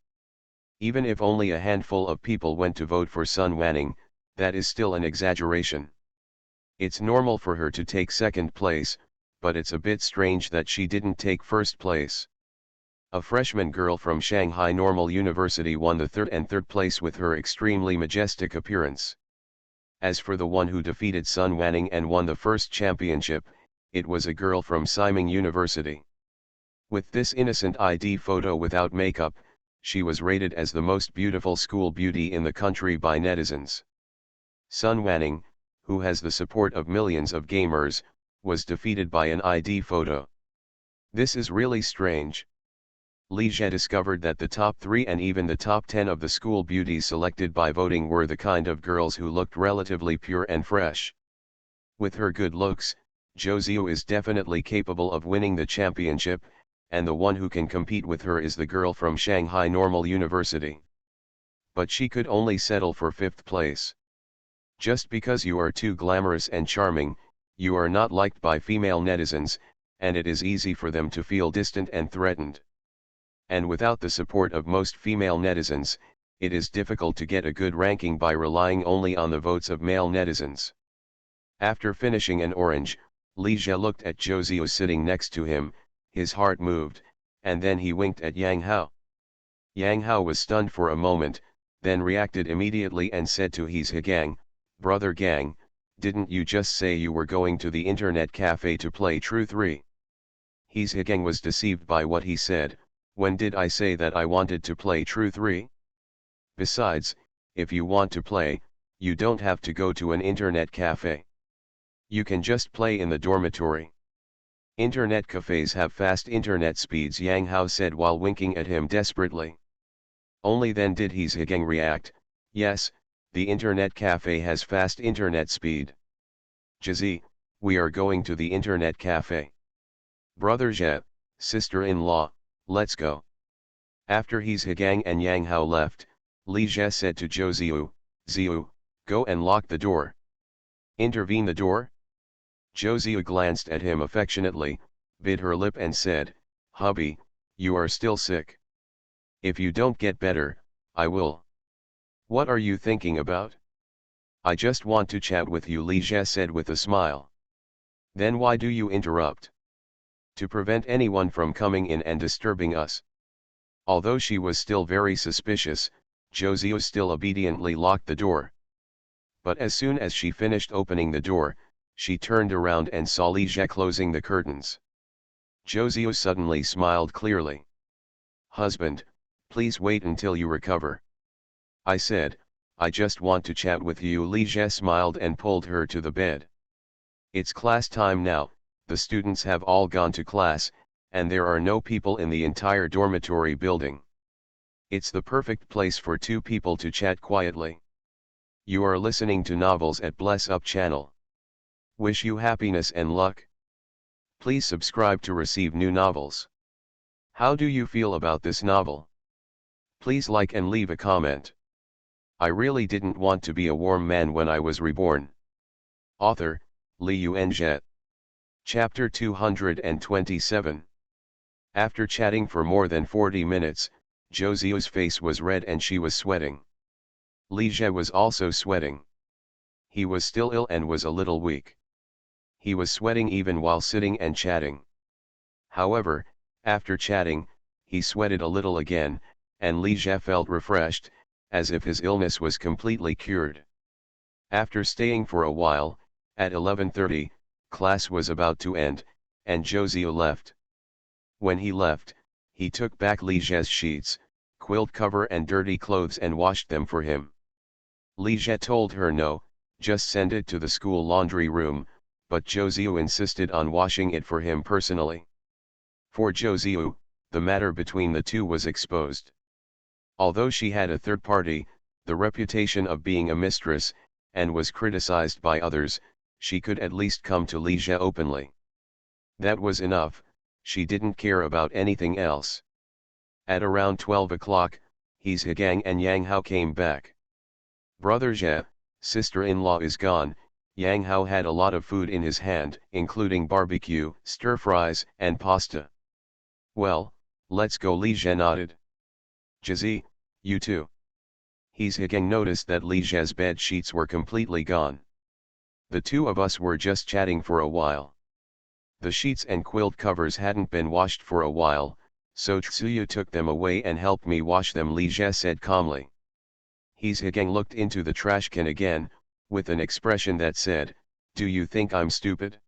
Even if only a handful of people went to vote for Sun Wanning, that is still an exaggeration. It's normal for her to take second place, but it's a bit strange that she didn't take first place. A freshman girl from Shanghai Normal University won the third place with her extremely majestic appearance. As for the one who defeated Sun Wanning and won the first championship, it was a girl from Siming University. With this innocent ID photo without makeup, she was rated as the most beautiful school beauty in the country by netizens. Sun Wanning, who has the support of millions of gamers, was defeated by an ID photo. This is really strange. Li Jie discovered that the top 3 and even the top 10 of the school beauties selected by voting were the kind of girls who looked relatively pure and fresh. With her good looks, Zhou Ziyu is definitely capable of winning the championship, and the one who can compete with her is the girl from Shanghai Normal University. But she could only settle for 5th place. Just because you are too glamorous and charming, you are not liked by female netizens, and it is easy for them to feel distant and threatened. And without the support of most female netizens, it is difficult to get a good ranking by relying only on the votes of male netizens. After finishing an orange, Li Jie looked at Zhou Ziyu sitting next to him, his heart moved, and then he winked at Yang Hao. Yang Hao was stunned for a moment, then reacted immediately and said to his Gang, "Brother Gang, didn't you just say you were going to the internet cafe to play True 3? His Gang was deceived by what he said. When did I say that I wanted to play True 3? Besides, if you want to play, you don't have to go to an internet cafe. You can just play in the dormitory. Internet cafes have fast internet speeds," Yang Hao said while winking at him desperately. Only then did his Gang react, "Yes, the internet cafe has fast internet speed. Jizi, we are going to the internet cafe. Brother Jie, sister-in-law, let's go." After his Gang and Yang Hao left, Li Jie said to Zhou Ziyu, "Ziyu, go and lock the door." "Intervene the door?" Zhou Ziyu glanced at him affectionately, bit her lip and said, "Hubby, you are still sick. If you don't get better, I will." "What are you thinking about?" "I just want to chat with you," Li Jie said with a smile. "Then why do you interrupt?" "To prevent anyone from coming in and disturbing us." Although she was still very suspicious, Zhou Ziyu still obediently locked the door. But as soon as she finished opening the door, she turned around and saw Li Jie closing the curtains. Zhou Ziyu suddenly smiled clearly. "Husband, please wait until you recover." "I said, I just want to chat with you." Li Jie smiled and pulled her to the bed. "It's class time now, the students have all gone to class, and there are no people in the entire dormitory building. It's the perfect place for two people to chat quietly. You are listening to Novels at Bless Up channel. Wish you happiness and luck. Please subscribe to receive new novels. How do you feel about this novel? Please like and leave a comment. I really didn't want to be a warm man when I was reborn. Author, Li Yuanzhe. Chapter 227. After chatting for more than 40 minutes, Zhou face was red and she was sweating. Li Zhe was also sweating. He was still ill and was a little weak. He was sweating even while sitting and chatting. However, after chatting, he sweated a little again, and Li Zhe felt refreshed, as if his illness was completely cured. After staying for a while, at 11:30, class was about to end, and Zhou left. When he left, he took back Li Zhe's sheets, quilt cover and dirty clothes and washed them for him. Li Zhe told her no, just send it to the school laundry room, but Zhou insisted on washing it for him personally. For Zhou, the matter between the two was exposed. Although she had a third party, the reputation of being a mistress, and was criticized by others, she could at least come to Li Zhe openly. That was enough, she didn't care about anything else. At around 12 o'clock, He's Higang and Yang Hao came back. Brother Zhe, sister-in-law is gone. Yang Hao had a lot of food in his hand, including barbecue, stir-fries, and pasta. Well, let's go, Li Zhe nodded. Jizi, you too. He's Higang noticed that Li Zhe's bed sheets were completely gone. The two of us were just chatting for a while. The sheets and quilt covers hadn't been washed for a while, so Tsuyu took them away and helped me wash them, Li Zhe said calmly. He's Higang looked into the trash can again, with an expression that said, "Do you think I'm stupid?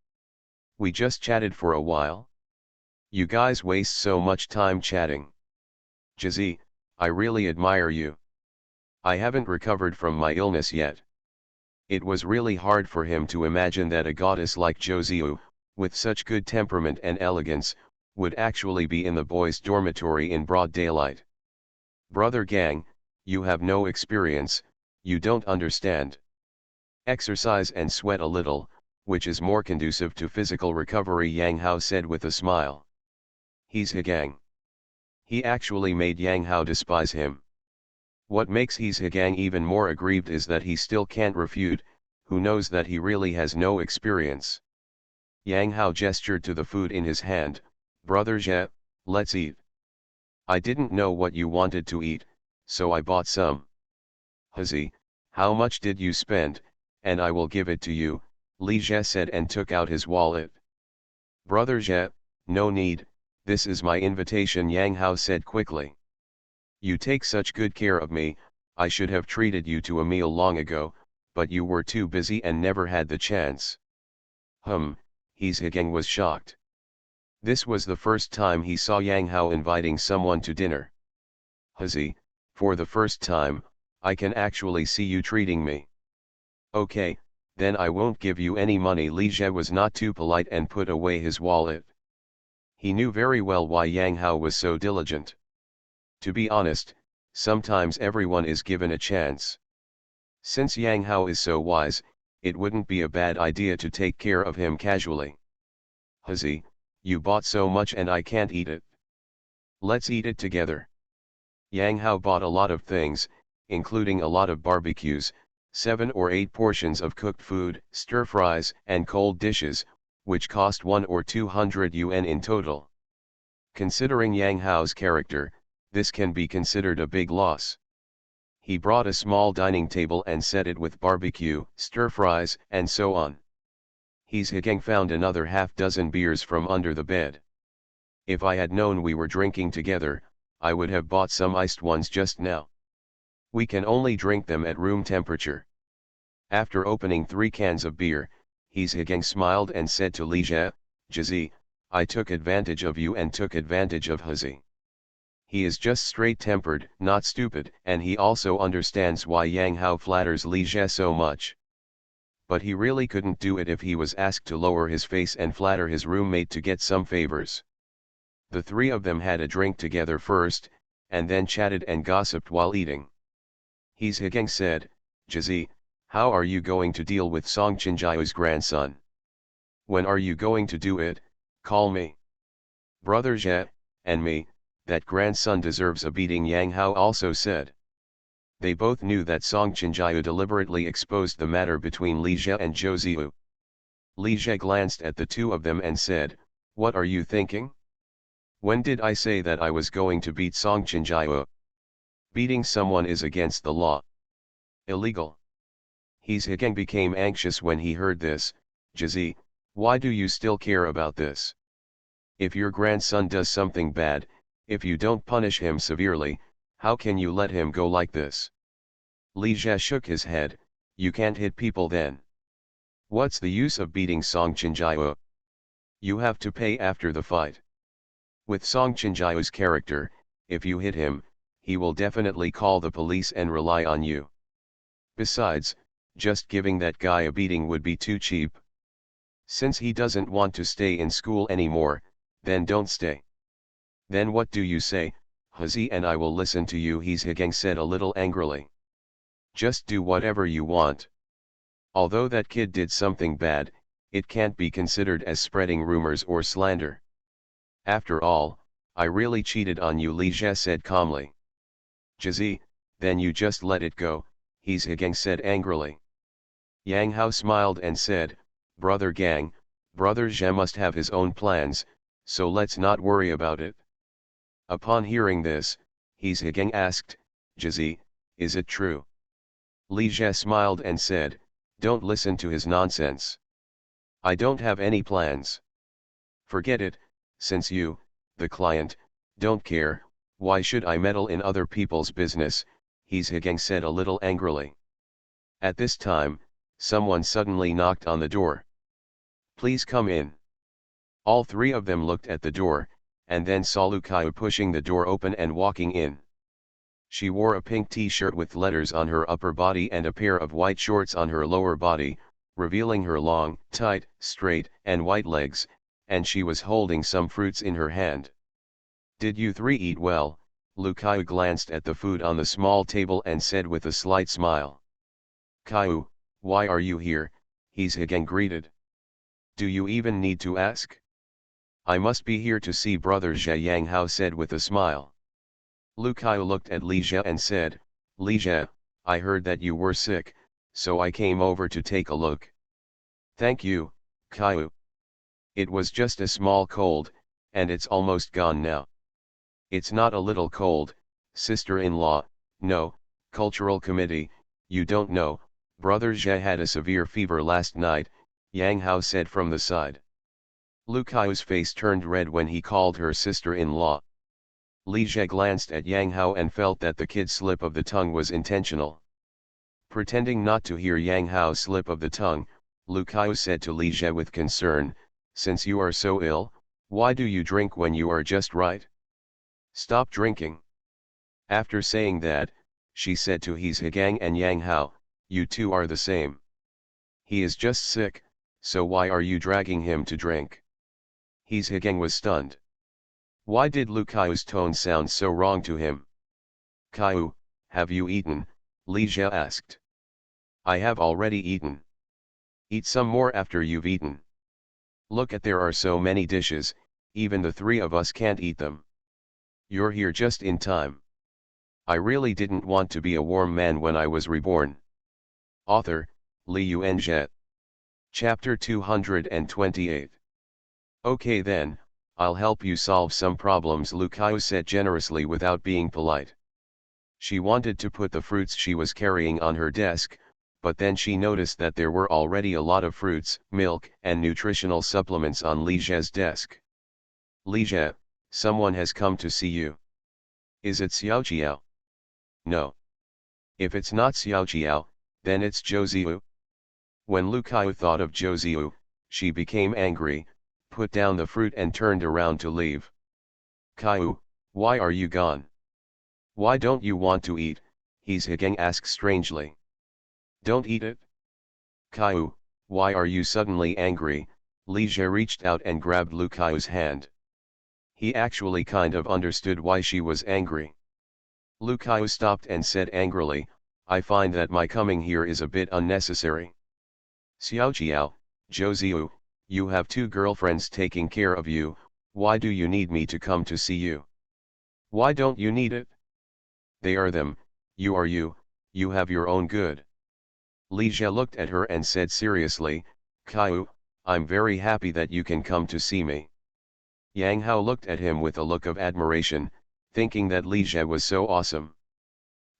We just chatted for a while. You guys waste so much time chatting. Jizi, I really admire you. I haven't recovered from my illness yet." It was really hard for him to imagine that a goddess like Zhou, with such good temperament and elegance, would actually be in the boys' dormitory in broad daylight. Brother Gang, you have no experience, you don't understand. Exercise and sweat a little, which is more conducive to physical recovery, Yang Hao said with a smile. He's Higang. He actually made Yang Hao despise him. What makes He's Higang even more aggrieved is that he still can't refute, who knows that he really has no experience. Yang Hao gestured to the food in his hand. Brother Zhe, let's eat. I didn't know what you wanted to eat, so I bought some. Hazi, how much did you spend, and I will give it to you, Li Zhe said and took out his wallet. Brother Zhe, no need, this is my invitation, Yang Hao said quickly. You take such good care of me, I should have treated you to a meal long ago, but you were too busy and never had the chance. He's Higang was shocked. This was the first time he saw Yang Hao inviting someone to dinner. Hazi, for the first time, I can actually see you treating me. Okay, then I won't give you any money. Li Zhe was not too polite and put away his wallet. He knew very well why Yang Hao was so diligent. To be honest, sometimes everyone is given a chance. Since Yang Hao is so wise, it wouldn't be a bad idea to take care of him casually. Hazi, you bought so much and I can't eat it. Let's eat it together. Yang Hao bought a lot of things, including a lot of barbecues, 7 or 8 portions of cooked food, stir-fries, and cold dishes, which cost 100 or 200 yuan in total. Considering Yang Hao's character, this can be considered a big loss. He brought a small dining table and set it with barbecue, stir-fries, and so on. He's Higang found another half-dozen beers from under the bed. If I had known we were drinking together, I would have bought some iced ones just now. We can only drink them at room temperature. After opening 3 cans of beer, He's Higang smiled and said to Li Zhe, Jizi, I took advantage of you and took advantage of Hazi. He is just straight-tempered, not stupid, and he also understands why Yang Hao flatters Li Zhe so much. But he really couldn't do it if he was asked to lower his face and flatter his roommate to get some favors. The three of them had a drink together first, and then chatted and gossiped while eating. His Higang said, "Jazi, how are you going to deal with Song Chinjao's grandson? When are you going to do it? Call me." "Brother Jie, and me, that grandson deserves a beating," Yang Hao also said. They both knew that Song Chinjiao deliberately exposed the matter between Li Jie and Zhou Ziyu. Li Jie glanced at the two of them and said, "What are you thinking? When did I say that I was going to beat Song Chinjiao? Beating someone is against the law. Illegal." His Higang became anxious when he heard this. "Jazi, why do you still care about this? If your grandson does something bad, if you don't punish him severely, how can you let him go like this?" Li Jie shook his head. "You can't hit people then. What's the use of beating Song Chinjiao? You have to pay after the fight. With Song Chinjiao's character, if you hit him, he will definitely call the police and rely on you. Besides, just giving that guy a beating would be too cheap. Since he doesn't want to stay in school anymore, then don't stay." "Then what do you say, Hazi, and I will listen to you," His Higang said a little angrily. "Just do whatever you want. Although that kid did something bad, it can't be considered as spreading rumors or slander. After all, I really cheated on you," Li Jie said calmly. "Jazi, then you just let it go," His Higang said angrily. Yang Hao smiled and said, "Brother Gang, Brother Jie must have his own plans, so let's not worry about it." Upon hearing this, His Higang asked, "Jazi, is it true?" Li Jie smiled and said, "Don't listen to his nonsense. I don't have any plans. Forget it, since you, the client, don't care, why should I meddle in other people's business?" His Higang said a little angrily. At this time, someone suddenly knocked on the door. "Please come in." All three of them looked at the door, and then saw Lu Kaiu pushing the door open and walking in. She wore a pink t-shirt with letters on her upper body and a pair of white shorts on her lower body, revealing her long, tight, straight, and white legs, and she was holding some fruits in her hand. "Did you three eat well?" Lu Kaiu glanced at the food on the small table and said with a slight smile. "Kaiu, why are you here?" His Higang greeted. "Do you even need to ask?" "I must be here to see Brother Jie," Yang Hao said with a smile. Lu Kaiu looked at Li Jie and said, "Li Jie, I heard that you were sick, so I came over to take a look." "Thank you, Kaiu. It was just a small cold, and it's almost gone now." "It's not a little cold, sister-in-law, no, cultural committee, you don't know, Brother Jie had a severe fever last night," Yang Hao said from the side. Lu Kaiu's face turned red when he called her sister-in-law. Li Jie glanced at Yang Hao and felt that the kid's slip of the tongue was intentional. Pretending not to hear Yang Hao's slip of the tongue, Lu Kaiu said to Li Jie with concern, "Since you are so ill, why do you drink when you are just right? Stop drinking." After saying that, she said to His Higang and Yang Hao, "You two are the same. He is just sick, so why are you dragging him to drink?" His Higang was stunned. Why did Lu Kaiu's tone sound so wrong to him? "Kaiu, have you eaten?" Li Jie asked. "I have already eaten." "Eat some more after you've eaten. Look at, there are so many dishes, even the three of us can't eat them. You're here just in time. I really didn't want to be a warm man when I was reborn." Author, Li Yuanzhe. Chapter 228. "Okay then, I'll help you solve some problems," Lu Kaiu said generously without being polite. She wanted to put the fruits she was carrying on her desk, but then she noticed that there were already a lot of fruits, milk, and nutritional supplements on Li Jie's desk. "Li Jie, someone has come to see you." "Is it Xiao Jiao?" "No. If it's not Xiao Jiao, then it's Zhou Ziyu." When Lu Kaiu thought of Zhou Ziyu, she became angry, put down the fruit and turned around to leave. "Kaiu, why are you gone? Why don't you want to eat?" His Higang asked strangely. "Don't eat it?" "Kaiu, why are you suddenly angry?" Li Jie reached out and grabbed Lu Kaiu's hand. He actually kind of understood why she was angry. Lu Kaiu stopped and said angrily, I find that my coming here is a bit unnecessary. Xiaojiao, Zhou Ziyu, you have two girlfriends taking care of you, why do you need me to come to see you? Why don't you need it? They are them, you are you have your own good. Li Jie looked at her and said seriously, Kaiu, I'm very happy that you can come to see me. Yang Hao looked at him with a look of admiration, thinking that Li Jie was so awesome.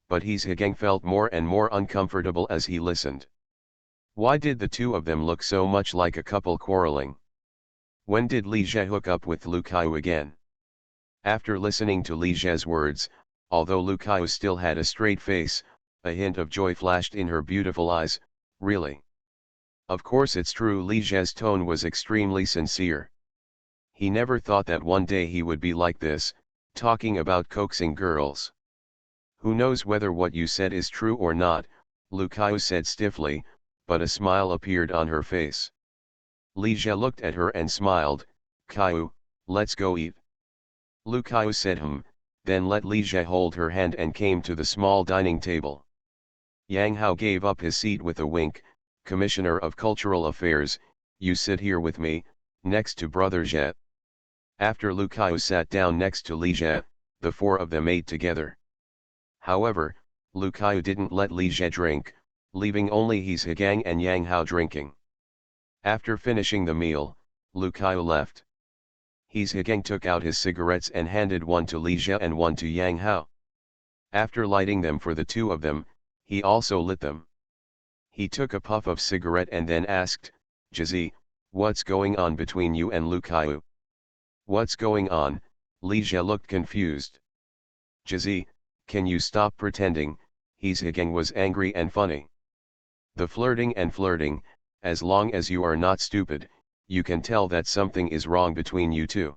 But He Zhigang felt more and more uncomfortable as he listened. Why did the two of them look so much like a couple quarreling? When did Li Jie hook up with Lu Kaiu again? After listening to Li Jie's words, although Lu Kaiu still had a straight face, a hint of joy flashed in her beautiful eyes. Really? Of course it's true. Li Jie's tone was extremely sincere. He never thought that one day he would be like this, talking about coaxing girls. Who knows whether what you said is true or not, Lu Kaiu said stiffly, but a smile appeared on her face. Li Jie looked at her and smiled, Kaiu, let's go eat. Lu Kaiu said then let Li Jie hold her hand and came to the small dining table. Yang Hao gave up his seat with a wink, Commissioner of Cultural Affairs, you sit here with me, next to Brother Jie. After Lu Kaiu sat down next to Li Jie, the four of them ate together. However, Lu Kaiu didn't let Li Jie drink, leaving only He Zhigang and Yang Hao drinking. After finishing the meal, Lu Kaiu left. He Zhigang took out his cigarettes and handed one to Li Jie and one to Yang Hao. After lighting them for the two of them, he also lit them. He took a puff of cigarette and then asked, Jizi, what's going on between you and Lu Kaiu? What's going on? Li Jie looked confused. Jizi, can you stop pretending? He Zhigang was angry and funny. The flirting and flirting, as long as you are not stupid, you can tell that something is wrong between you two.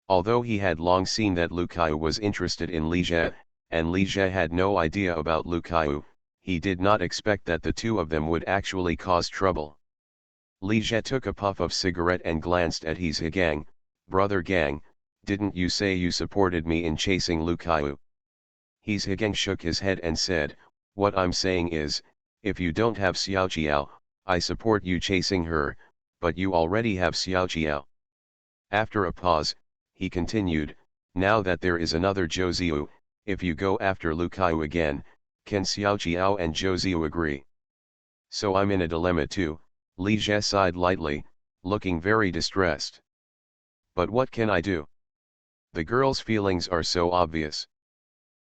Although he had long seen that Lu Kaiu was interested in Li Jie, and Li Jie had no idea about Lu Kaiu, he did not expect that the two of them would actually cause trouble. Li Jie took a puff of cigarette and glanced at He Zhigang, Brother Gang, didn't you say you supported me in chasing Lu Kaiu? He Zhigang shook his head and said, what I'm saying is, if you don't have Xiaojiao, I support you chasing her, but you already have Xiaojiao. After a pause, he continued, now that there is another Zhou Ziyu, if you go after Lu Kaiu again, can Xiaojiao and Zhou Ziyu agree? So I'm in a dilemma too, Li Jie sighed lightly, looking very distressed. But what can I do? The girl's feelings are so obvious.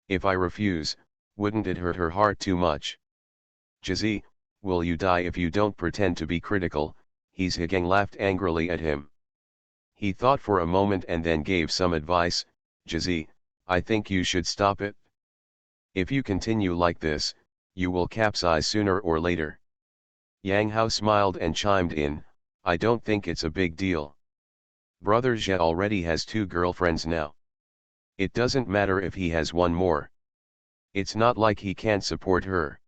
If I refuse, wouldn't it hurt her heart too much? Jizi, will you die if you don't pretend to be critical? He Zhigang laughed angrily at him. He thought for a moment and then gave some advice, Jizi, I think you should stop it. If you continue like this, you will capsize sooner or later. Yang Hao smiled and chimed in, I don't think it's a big deal. Brother Jie already has two girlfriends now. It doesn't matter if he has one more. It's not like he can't support her.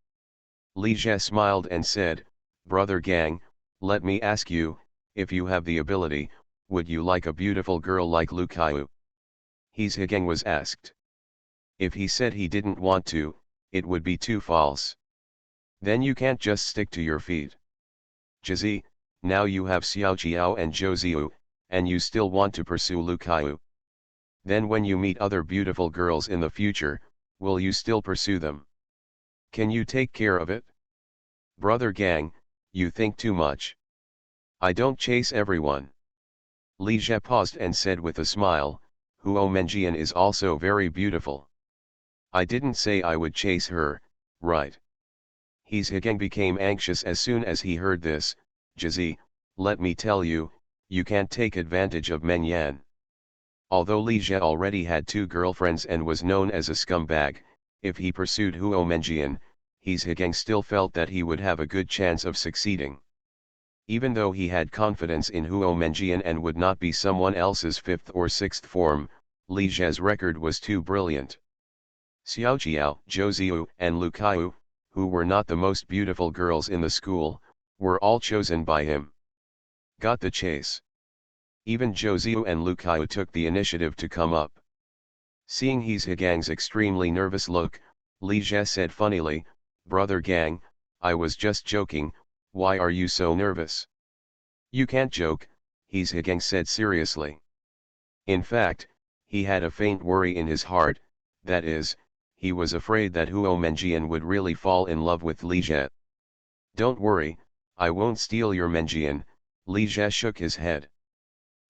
Li Jie smiled and said, Brother Gang, let me ask you, if you have the ability, would you like a beautiful girl like Lu Kaiu? He Zhigang was asked. If he said he didn't want to, it would be too false. Then you can't just stick to your feet. Jizi, now you have Xiaojiao and Zhou Ziyu, and you still want to pursue Lu Kaiu. Then when you meet other beautiful girls in the future, will you still pursue them? Can you take care of it? Brother Gang, you think too much. I don't chase everyone. Li Jie paused and said with a smile, Huo Menjian is also very beautiful. I didn't say I would chase her, right? He Zhigang became anxious as soon as he heard this, Jizi, let me tell you, you can't take advantage of Meng Yan. Although Li Jie already had two girlfriends and was known as a scumbag, if he pursued Huo Menjian, He Zhigang still felt that he would have a good chance of succeeding. Even though he had confidence in Huo Menjian and would not be someone else's fifth or sixth form, Li Jie's record was too brilliant. Xiaojiao, Zhou Ziyu, and Lu Kaiu, who were not the most beautiful girls in the school, were all chosen by him. Got the chase. Even Joseo and Lu Kaiu took the initiative to come up. Seeing He's Hagang's extremely nervous look, Li Jie said funnily, "Brother Gang, I was just joking, why are you so nervous?" "You can't joke," He's Hagang said seriously. In fact, he had a faint worry in his heart, that is, he was afraid that Huo Menjian would really fall in love with Li Jie. "Don't worry, I won't steal your Menjian," Li Jie shook his head.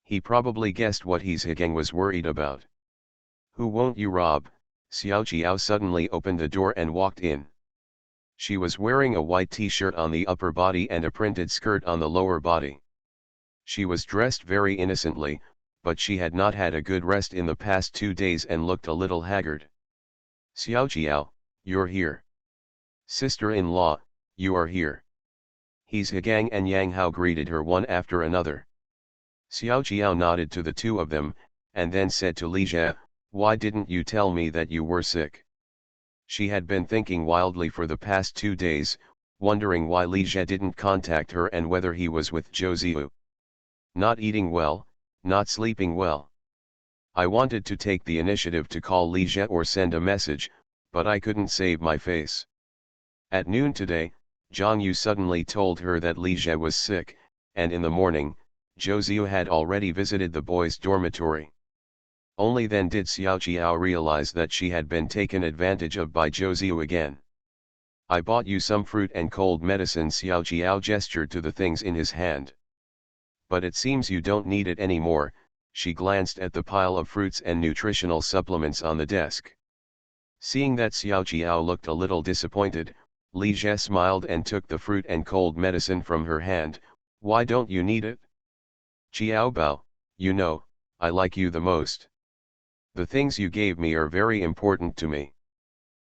He probably guessed what He's Hagang was worried about. "Who won't you rob?" Xiao Qiao suddenly opened the door and walked in. She was wearing a white t-shirt on the upper body and a printed skirt on the lower body. She was dressed very innocently, but she had not had a good rest in the past 2 days and looked a little haggard. "Xiao Qiao, you're here. Sister-in-law, you are here." He's Hagang and Yang Hao greeted her one after another. Xiao Qiao nodded to the two of them, and then said to Li Jie, "Why didn't you tell me that you were sick?" She had been thinking wildly for the past 2 days, wondering why Li Jie didn't contact her and whether he was with Joseo. Not eating well, not sleeping well. I wanted to take the initiative to call Li Jie or send a message, but I couldn't save my face. At noon today, Zhang Yu suddenly told her that Li Jie was sick, and in the morning, Joseo had already visited the boys' dormitory. Only then did Xiao Qiao realize that she had been taken advantage of by Joseo again. "I bought you some fruit and cold medicine," Xiao Qiao gestured to the things in his hand. "But it seems you don't need it anymore." She glanced at the pile of fruits and nutritional supplements on the desk. Seeing that Xiao Qiao looked a little disappointed, Li Jie smiled and took the fruit and cold medicine from her hand. "Why don't you need it?" "Qiao Bao, you know, I like you the most. The things you gave me are very important to me.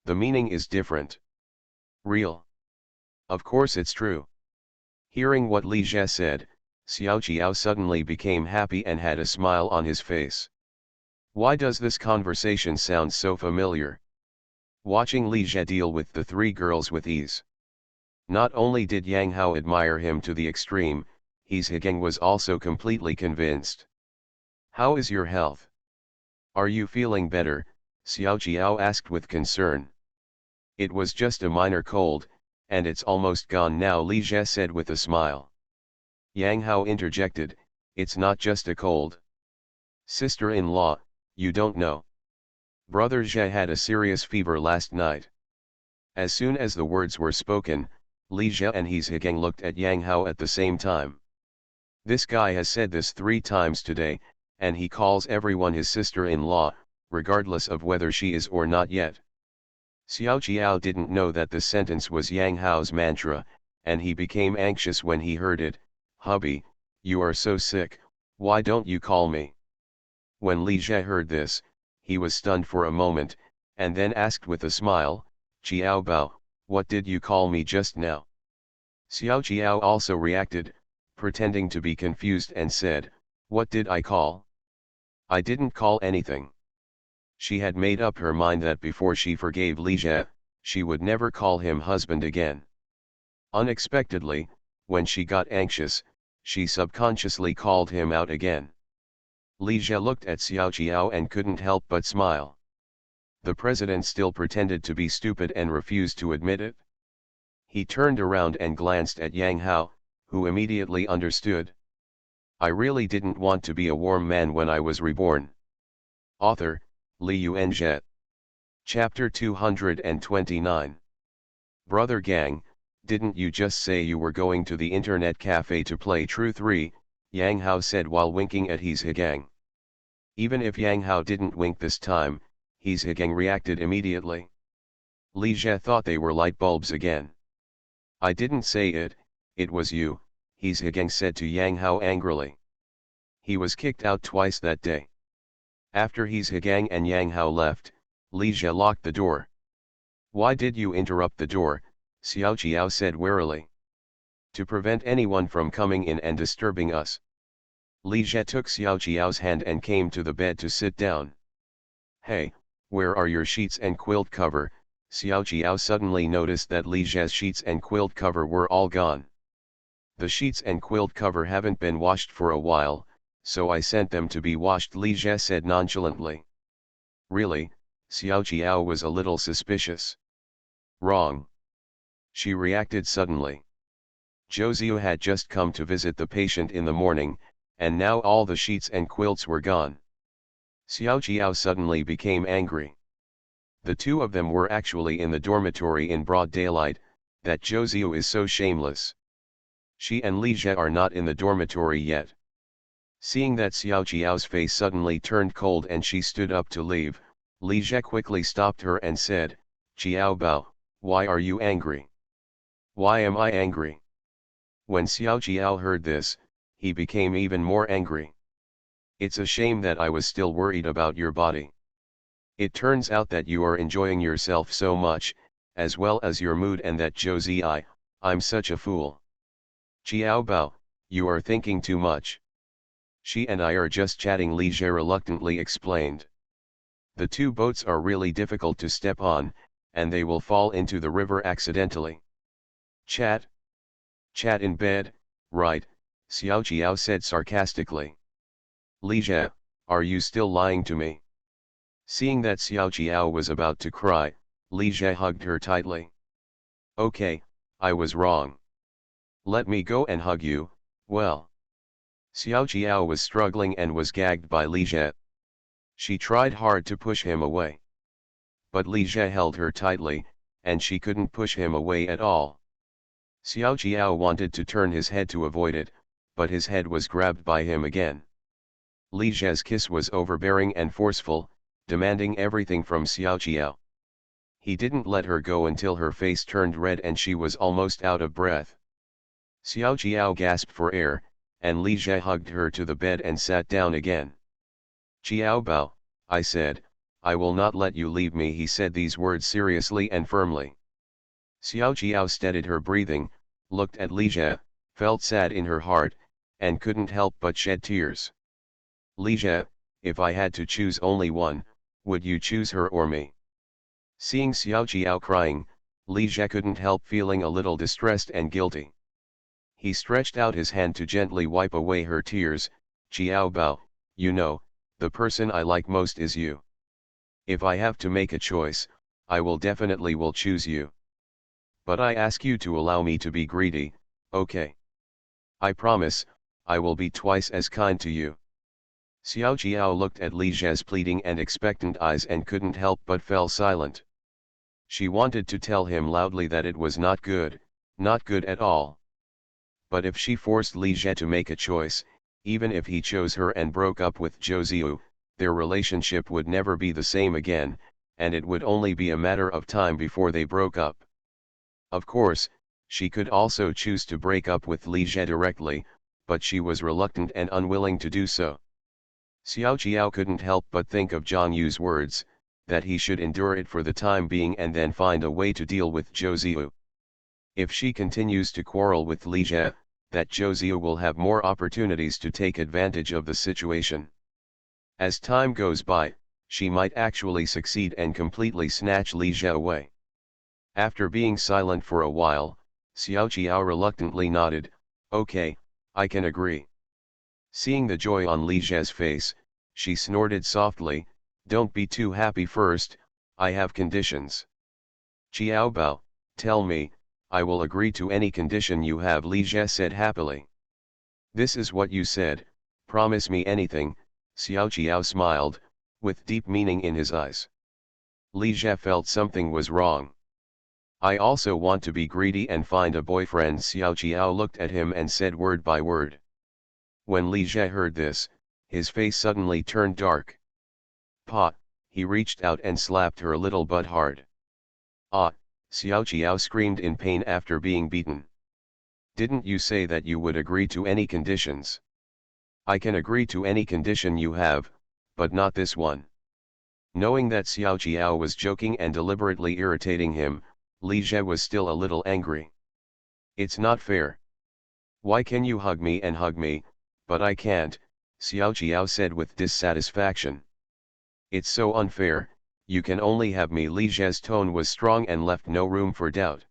The meaning is different." "Real? Of course it's true." Hearing what Li Jie said, Xiao Qiao suddenly became happy and had a smile on his face. Why does this conversation sound so familiar? Watching Li Jie deal with the 3 girls with ease. Not only did Yang Hao admire him to the extreme, He's Hagang was also completely convinced. "How is your health? Are you feeling better?" Xiao Qiao asked with concern. "It was just a minor cold, and it's almost gone now," Li Jie said with a smile. Yang Hao interjected, "It's not just a cold. Sister-in-law, you don't know. Brother Jie had a serious fever last night." As soon as the words were spoken, Li Jie and He's Hagang looked at Yang Hao at the same time. This guy has said this 3 times today, and he calls everyone his sister-in-law, regardless of whether she is or not yet. Xiao Qiao didn't know that this sentence was Yang Hao's mantra, and he became anxious when he heard it. "Hubby, you are so sick, why don't you call me?" When Li Jie heard this, he was stunned for a moment, and then asked with a smile, "Qiao Bao, what did you call me just now?" Xiao Qiao also reacted, pretending to be confused, and said, "What did I call? I didn't call anything." She had made up her mind that before she forgave Li Jie, she would never call him husband again. Unexpectedly, when she got anxious, she subconsciously called him out again. Li Jie looked at Xiao Qiao and couldn't help but smile. The president still pretended to be stupid and refused to admit it. He turned around and glanced at Yang Hao, who immediately understood. "I really didn't want to be a warm man when I was reborn." Author, Li Yuanzhe. Chapter 229. "Brother Gang, didn't you just say you were going to the internet cafe to play True 3, Yang Hao said while winking at He's Hagang. Even if Yang Hao didn't wink this time, He's Hagang reacted immediately. Li Jie thought they were light bulbs again. "I didn't say it, it was you," He's Hagang said to Yang Hao angrily. He was kicked out twice that day. After He's Hagang and Yang Hao left, Li Jie locked the door. "Why did you interrupt the door?" Xiao Qiao said warily. "To prevent anyone from coming in and disturbing us." Li Jie took Xiao Qiao's hand and came to the bed to sit down. "Hey, where are your sheets and quilt cover?" Xiao Qiao suddenly noticed that Li Jie's sheets and quilt cover were all gone. "The sheets and quilt cover haven't been washed for a while," so I sent them to be washed, Li Jie said nonchalantly. Really? Xiao Jiao was a little suspicious. Wrong. She reacted suddenly. Zhou Ziyu had just come to visit the patient in the morning, and now all the sheets and quilts were gone. Xiao Jiao suddenly became angry. The two of them were actually in the dormitory in broad daylight. That Zhou Ziyu is so shameless. She and Li Jie are not in the dormitory yet. Seeing that Xiao Jiao's face suddenly turned cold and she stood up to leave, Li Jie quickly stopped her and said, "Jiao Bao, why are you angry?" "Why am I angry?" When Xiao Jiao heard this, he became even more angry. "It's a shame that I was still worried about your body. It turns out that you are enjoying yourself so much, as well as your mood, and that Josie I'm such a fool." "Jiao Bao, you are thinking too much. She and I are just chatting," Li Jie reluctantly explained. "The two boats are really difficult to step on, and they will fall into the river accidentally." "Chat? Chat in bed, right?" Xiao Jiao said sarcastically. "Li Jie, are you still lying to me?" Seeing that Xiao Jiao was about to cry, Li Jie hugged her tightly. "Okay, I was wrong. Let me go and hug you." "Well." Xiao Jiao was struggling and was gagged by Li Jie. She tried hard to push him away. But Li Jie held her tightly, and she couldn't push him away at all. Xiao Jiao wanted to turn his head to avoid it, but his head was grabbed by him again. Li Jie's kiss was overbearing and forceful, demanding everything from Xiao Jiao. He didn't let her go until her face turned red and she was almost out of breath. Xiao Jiao gasped for air, and Li Jie hugged her to the bed and sat down again. "Jiao Bao, I said, I will not let you leave me." He said these words seriously and firmly. Xiao Jiao steadied her breathing, looked at Li Jie, felt sad in her heart, and couldn't help but shed tears. "Li Jie, if I had to choose only one, would you choose her or me?" Seeing Xiao Jiao crying, Li Jie couldn't help feeling a little distressed and guilty. He stretched out his hand to gently wipe away her tears. "Jiao Bao, you know, the person I like most is you. If I have to make a choice, I will definitely choose you. But I ask you to allow me to be greedy, okay? I promise, I will be twice as kind to you." Xiao Jiao looked at Li Jie's pleading and expectant eyes and couldn't help but fell silent. She wanted to tell him loudly that it was not good at all. But if she forced Li Jie to make a choice, even if he chose her and broke up with Zhou Ziyu, their relationship would never be the same again, and it would only be a matter of time before they broke up. Of course, she could also choose to break up with Li Jie directly, but she was reluctant and unwilling to do so. Xiao Jiao couldn't help but think of Zhang Yu's words, that he should endure it for the time being and then find a way to deal with Zhou Ziyu. If she continues to quarrel with Li Jie, that Zhou Ziyu will have more opportunities to take advantage of the situation. As time goes by, she might actually succeed and completely snatch Li Jie away. After being silent for a while, Xiao Jiao reluctantly nodded, "Okay, I can agree." Seeing the joy on Li Jie's face, she snorted softly, "Don't be too happy first, I have conditions." "Jiao Bao, tell me, I will agree to any condition you have," Li Jie said happily. "This is what you said, promise me anything." Xiao Jiao smiled, with deep meaning in his eyes. Li Jie felt something was wrong. "I also want to be greedy and find a boyfriend." Xiao Jiao looked at him and said word by word. When Li Jie heard this, his face suddenly turned dark. "Pa!" He reached out and slapped her little butt hard. "Ah!" Xiao Jiao screamed in pain after being beaten. "Didn't you say that you would agree to any conditions?" "I can agree to any condition you have, but not this one." Knowing that Xiao Jiao was joking and deliberately irritating him, Li Jie was still a little angry. "It's not fair. Why can you hug me, but I can't?" Xiao Jiao said with dissatisfaction. "It's so unfair, you can only have me." Li Jie's tone was strong and left no room for doubt.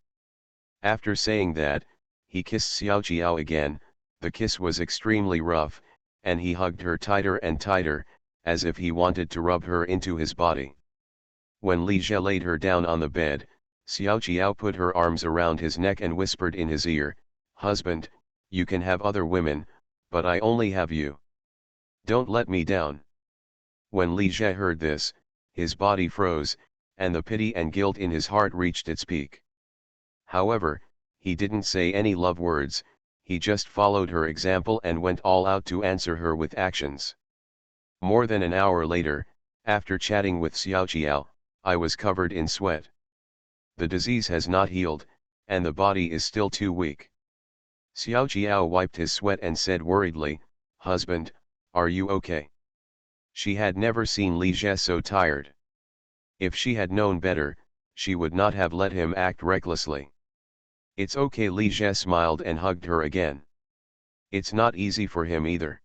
After saying that, he kissed Xiao Jiao again. The kiss was extremely rough, and he hugged her tighter and tighter, as if he wanted to rub her into his body. When Li Jie laid her down on the bed, Xiao Qiao put her arms around his neck and whispered in his ear, "Husband, you can have other women, but I only have you. Don't let me down." When Li Jie heard this, his body froze, and the pity and guilt in his heart reached its peak. However, he didn't say any love words, he just followed her example and went all out to answer her with actions. More than an hour later, after chatting with Xiao Qiao, I was covered in sweat. The disease has not healed, and the body is still too weak. Xiao Qiao wiped his sweat and said worriedly, "Husband, are you okay?" She had never seen Li Jie so tired. If she had known better, she would not have let him act recklessly. "It's okay." Li Jie smiled and hugged her again. It's not easy for him either.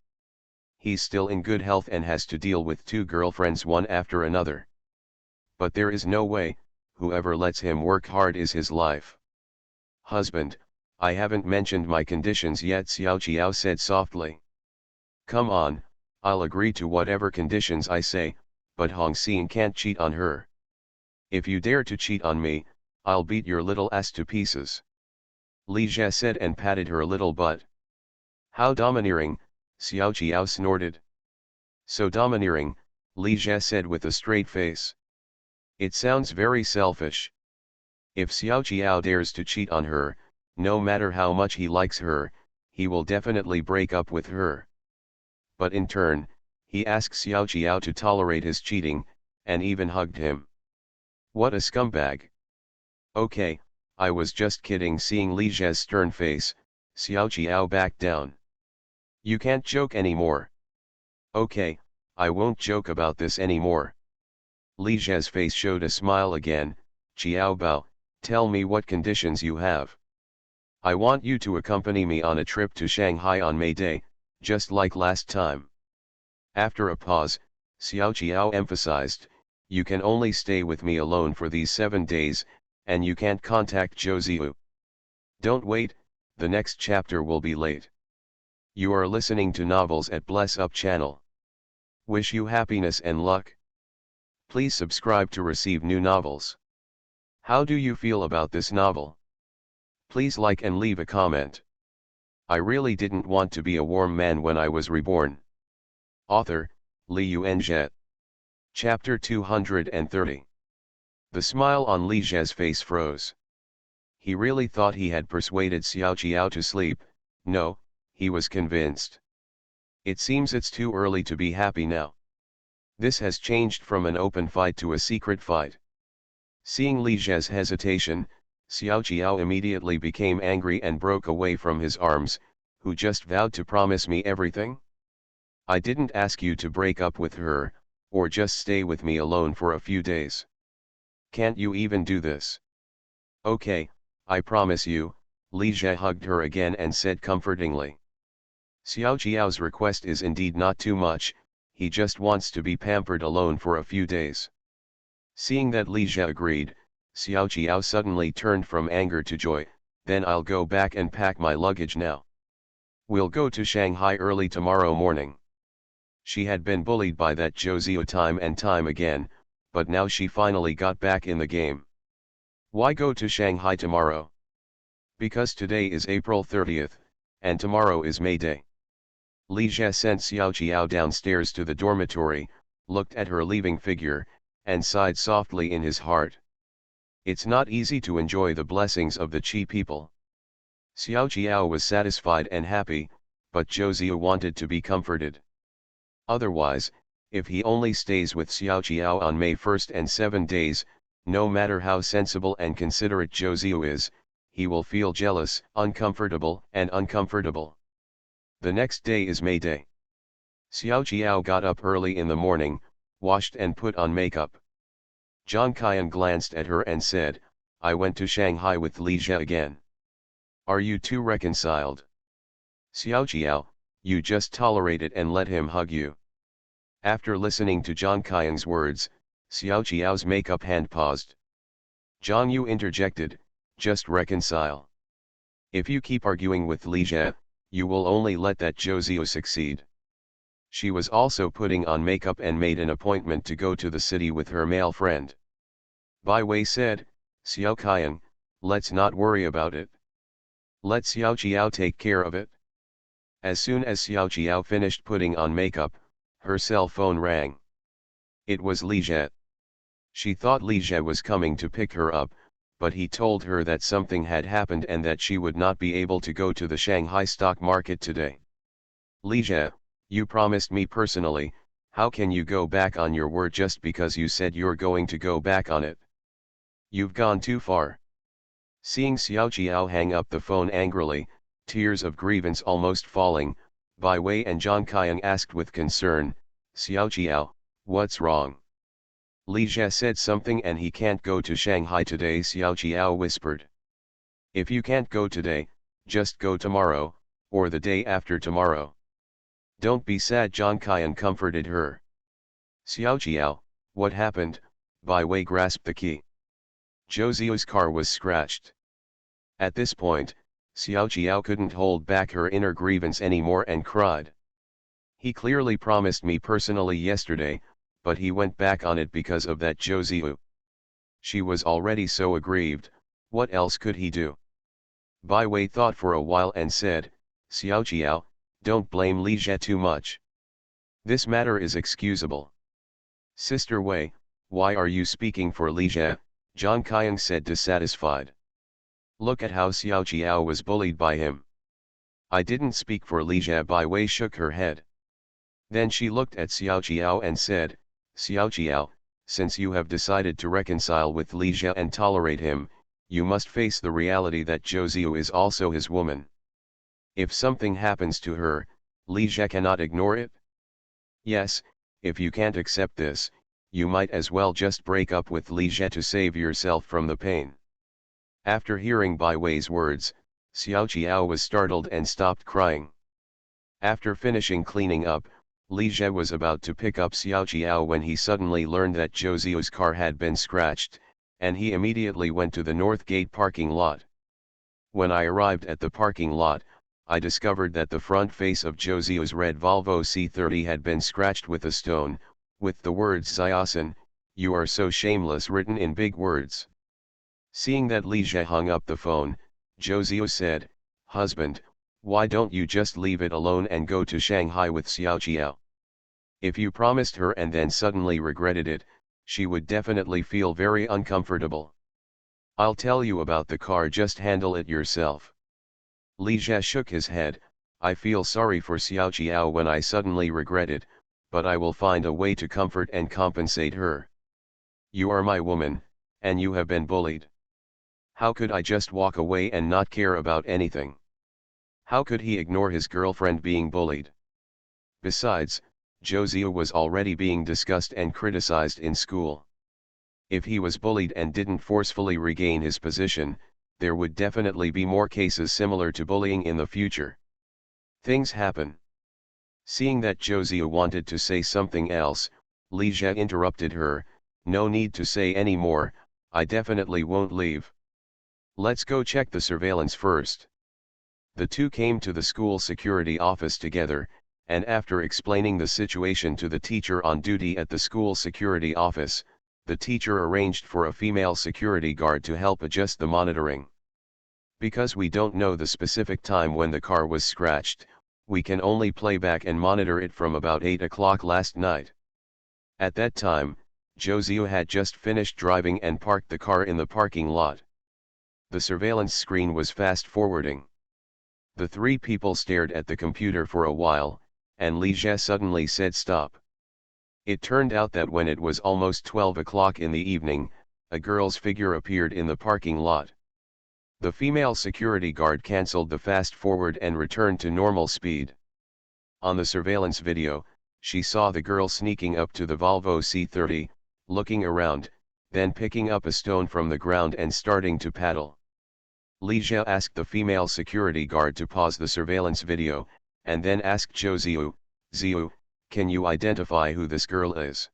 He's still in good health and has to deal with 2 girlfriends one after another. But there is no way, whoever lets him work hard is his life. "Husband, I haven't mentioned my conditions yet," Xiao Qiao said softly. "Come on, I'll agree to whatever conditions I say, but Hong Xin can't cheat on her. If you dare to cheat on me, I'll beat your little ass to pieces." Li Jie said and patted her little butt. "How domineering," Xiao Qiao snorted. "So domineering," Li Jie said with a straight face. "It sounds very selfish. If Xiao Qiao dares to cheat on her, no matter how much he likes her, he will definitely break up with her. But in turn, he asks Xiao Qiao to tolerate his cheating, and even hugged him. What a scumbag." "Okay, I was just kidding." Seeing Li Jie's stern face, Xiao Qiao backed down. "You can't joke anymore." "Okay, I won't joke about this anymore." Li Jie's face showed a smile again. "Qiao Bao, tell me what conditions you have." "I want you to accompany me on a trip to Shanghai on May Day, just like last time." After a pause, Xiao Qiao emphasized, "You can only stay with me alone for these 7 days, and you can't contact Zhou Ziyu. Don't wait, the next chapter will be late." You are listening to Novels at Bless Up channel. Wish you happiness and luck. Please subscribe to receive new novels. How do you feel about this novel? Please like and leave a comment. I really didn't want to be a warm man when I was reborn. Author, Li Yuanzhe. Chapter 230. The smile on Li Jie's face froze. He really thought he had persuaded Xiao Qiao to sleep. No, he was convinced. It seems it's too early to be happy now. This has changed from an open fight to a secret fight. Seeing Li Jie's hesitation, Xiao Qiao immediately became angry and broke away from his arms. "Who just vowed to promise me everything? I didn't ask you to break up with her, or just stay with me alone for a few days. Can't you even do this?" "Okay, I promise you." Li Jie hugged her again and said comfortingly. Xiao Qiao's request is indeed not too much, he just wants to be pampered alone for a few days. Seeing that Li Jie agreed, Xiao Qiao suddenly turned from anger to joy. "Then I'll go back and pack my luggage now. We'll go to Shanghai early tomorrow morning." She had been bullied by that Zhou Ziyu time and time again, but now she finally got back in the game. "Why go to Shanghai tomorrow?" "Because today is April 30th, and tomorrow is May Day." Li Jie sent Xiao Qiao downstairs to the dormitory, looked at her leaving figure, and sighed softly in his heart. It's not easy to enjoy the blessings of the Qi people. Xiao Qiao was satisfied and happy, but Zhou Ziyu wanted to be comforted. Otherwise, if he only stays with Xiao Qiao on May 1st and 7 days, no matter how sensible and considerate Zhou Ziyu is, he will feel jealous, uncomfortable. The next day is May Day. Xiao Qiao got up early in the morning, washed and put on makeup. Zhang Qian glanced at her and said, "I went to Shanghai with Li Jie again. Are you two reconciled?" "Xiao Qiao, you just tolerate it and let him hug you." After listening to Zhang Qian's words, Xiao Qiao's makeup hand paused. Zhang Yu interjected, "Just reconcile. If you keep arguing with Li Jie, you will only let that Zhou Ziyu succeed. She was also putting on makeup and made an appointment to go to the city with her male friend. Bai Wei said, "Xiao Qian, let's not worry about it. Let Xiao Jiao take care of it." As soon as Xiao Jiao finished putting on makeup, her cell phone rang. It was Li Jie. She thought Li Jie was coming to pick her up, but he told her that something had happened and that she would not be able to go to the Shanghai stock market today. "Li Jie, you promised me personally, how can you go back on your word just because you said you're going to go back on it? You've gone too far." Seeing Xiao Jiao hang up the phone angrily, tears of grievance almost falling, Bai Wei and Zhang Qiang asked with concern, "Xiao Jiao, what's wrong?" "Li Jie said something and he can't go to Shanghai today," Xiao Jiao whispered. "If you can't go today, just go tomorrow, or the day after tomorrow. Don't be sad," Zhang Qian comforted her. "Xiao Jiao, what happened?" Bai Wei grasped the key. Zhou Ziu's car was scratched. At this point, Xiao Jiao couldn't hold back her inner grievance anymore and cried. "He clearly promised me personally yesterday, but he went back on it because of that Zhou Ziu." She was already so aggrieved, what else could he do? Bai Wei thought for a while and said, "Xiao Jiao, don't blame Li Jie too much. This matter is excusable." "Sister Wei, why are you speaking for Li Jie?" Zhang Qiang said dissatisfied. "Look at how Xiao Jiao was bullied by him." "I didn't speak for Li Jie," Bai Wei shook her head. Then she looked at Xiao Jiao and said, "Xiao Jiao, since you have decided to reconcile with Li Jie and tolerate him, you must face the reality that Zhou Ziu is also his woman. If something happens to her, Li Jie cannot ignore it. Yes, if you can't accept this, you might as well just break up with Li Jie to save yourself from the pain." After hearing Bai Wei's words, Xiao Jiao was startled and stopped crying. After finishing cleaning up, Li Jie was about to pick up Xiao Jiao when he suddenly learned that Zhou Ziu's car had been scratched, and he immediately went to the North Gate parking lot. "When I arrived at the parking lot, I discovered that the front face of Zhou Ziu's red Volvo C30 had been scratched with a stone, with the words 'Xiaosan, you are so shameless' written in big words." Seeing that Li Jie hung up the phone, Zhou Ziu said, "Husband, why don't you just leave it alone and go to Shanghai with Xiao Jiao? If you promised her and then suddenly regretted it, she would definitely feel very uncomfortable. I'll tell you about the car, just handle it yourself." Li Jie shook his head, "I feel sorry for Xiao Jiao when I suddenly regret it, but I will find a way to comfort and compensate her. You are my woman, and you have been bullied. How could I just walk away and not care about anything? How could he ignore his girlfriend being bullied? Besides, Zhou Ziu was already being discussed and criticized in school. If he was bullied and didn't forcefully regain his position, there would definitely be more cases similar to bullying in the future. Things happen." Seeing that Zhou Ziu wanted to say something else, Li Jie interrupted her, "No need to say any more, I definitely won't leave. Let's go check the surveillance first." The two came to the school security office together, and after explaining the situation to the teacher on duty at the school security office, the teacher arranged for a female security guard to help adjust the monitoring. "Because we don't know the specific time when the car was scratched, we can only play back and monitor it from about 8 o'clock last night. At that time, Zhou Ziu had just finished driving and parked the car in the parking lot. The surveillance screen was fast-forwarding." The three people stared at the computer for a while, and Li Jie suddenly said stop. It turned out that when it was almost 12 o'clock in the evening, a girl's figure appeared in the parking lot. The female security guard cancelled the fast-forward and returned to normal speed. On the surveillance video, she saw the girl sneaking up to the Volvo C30, looking around, then picking up a stone from the ground and starting to paddle. Li Jie asked the female security guard to pause the surveillance video, and then asked Zhou Ziu, "Ziu, can you identify who this girl is?"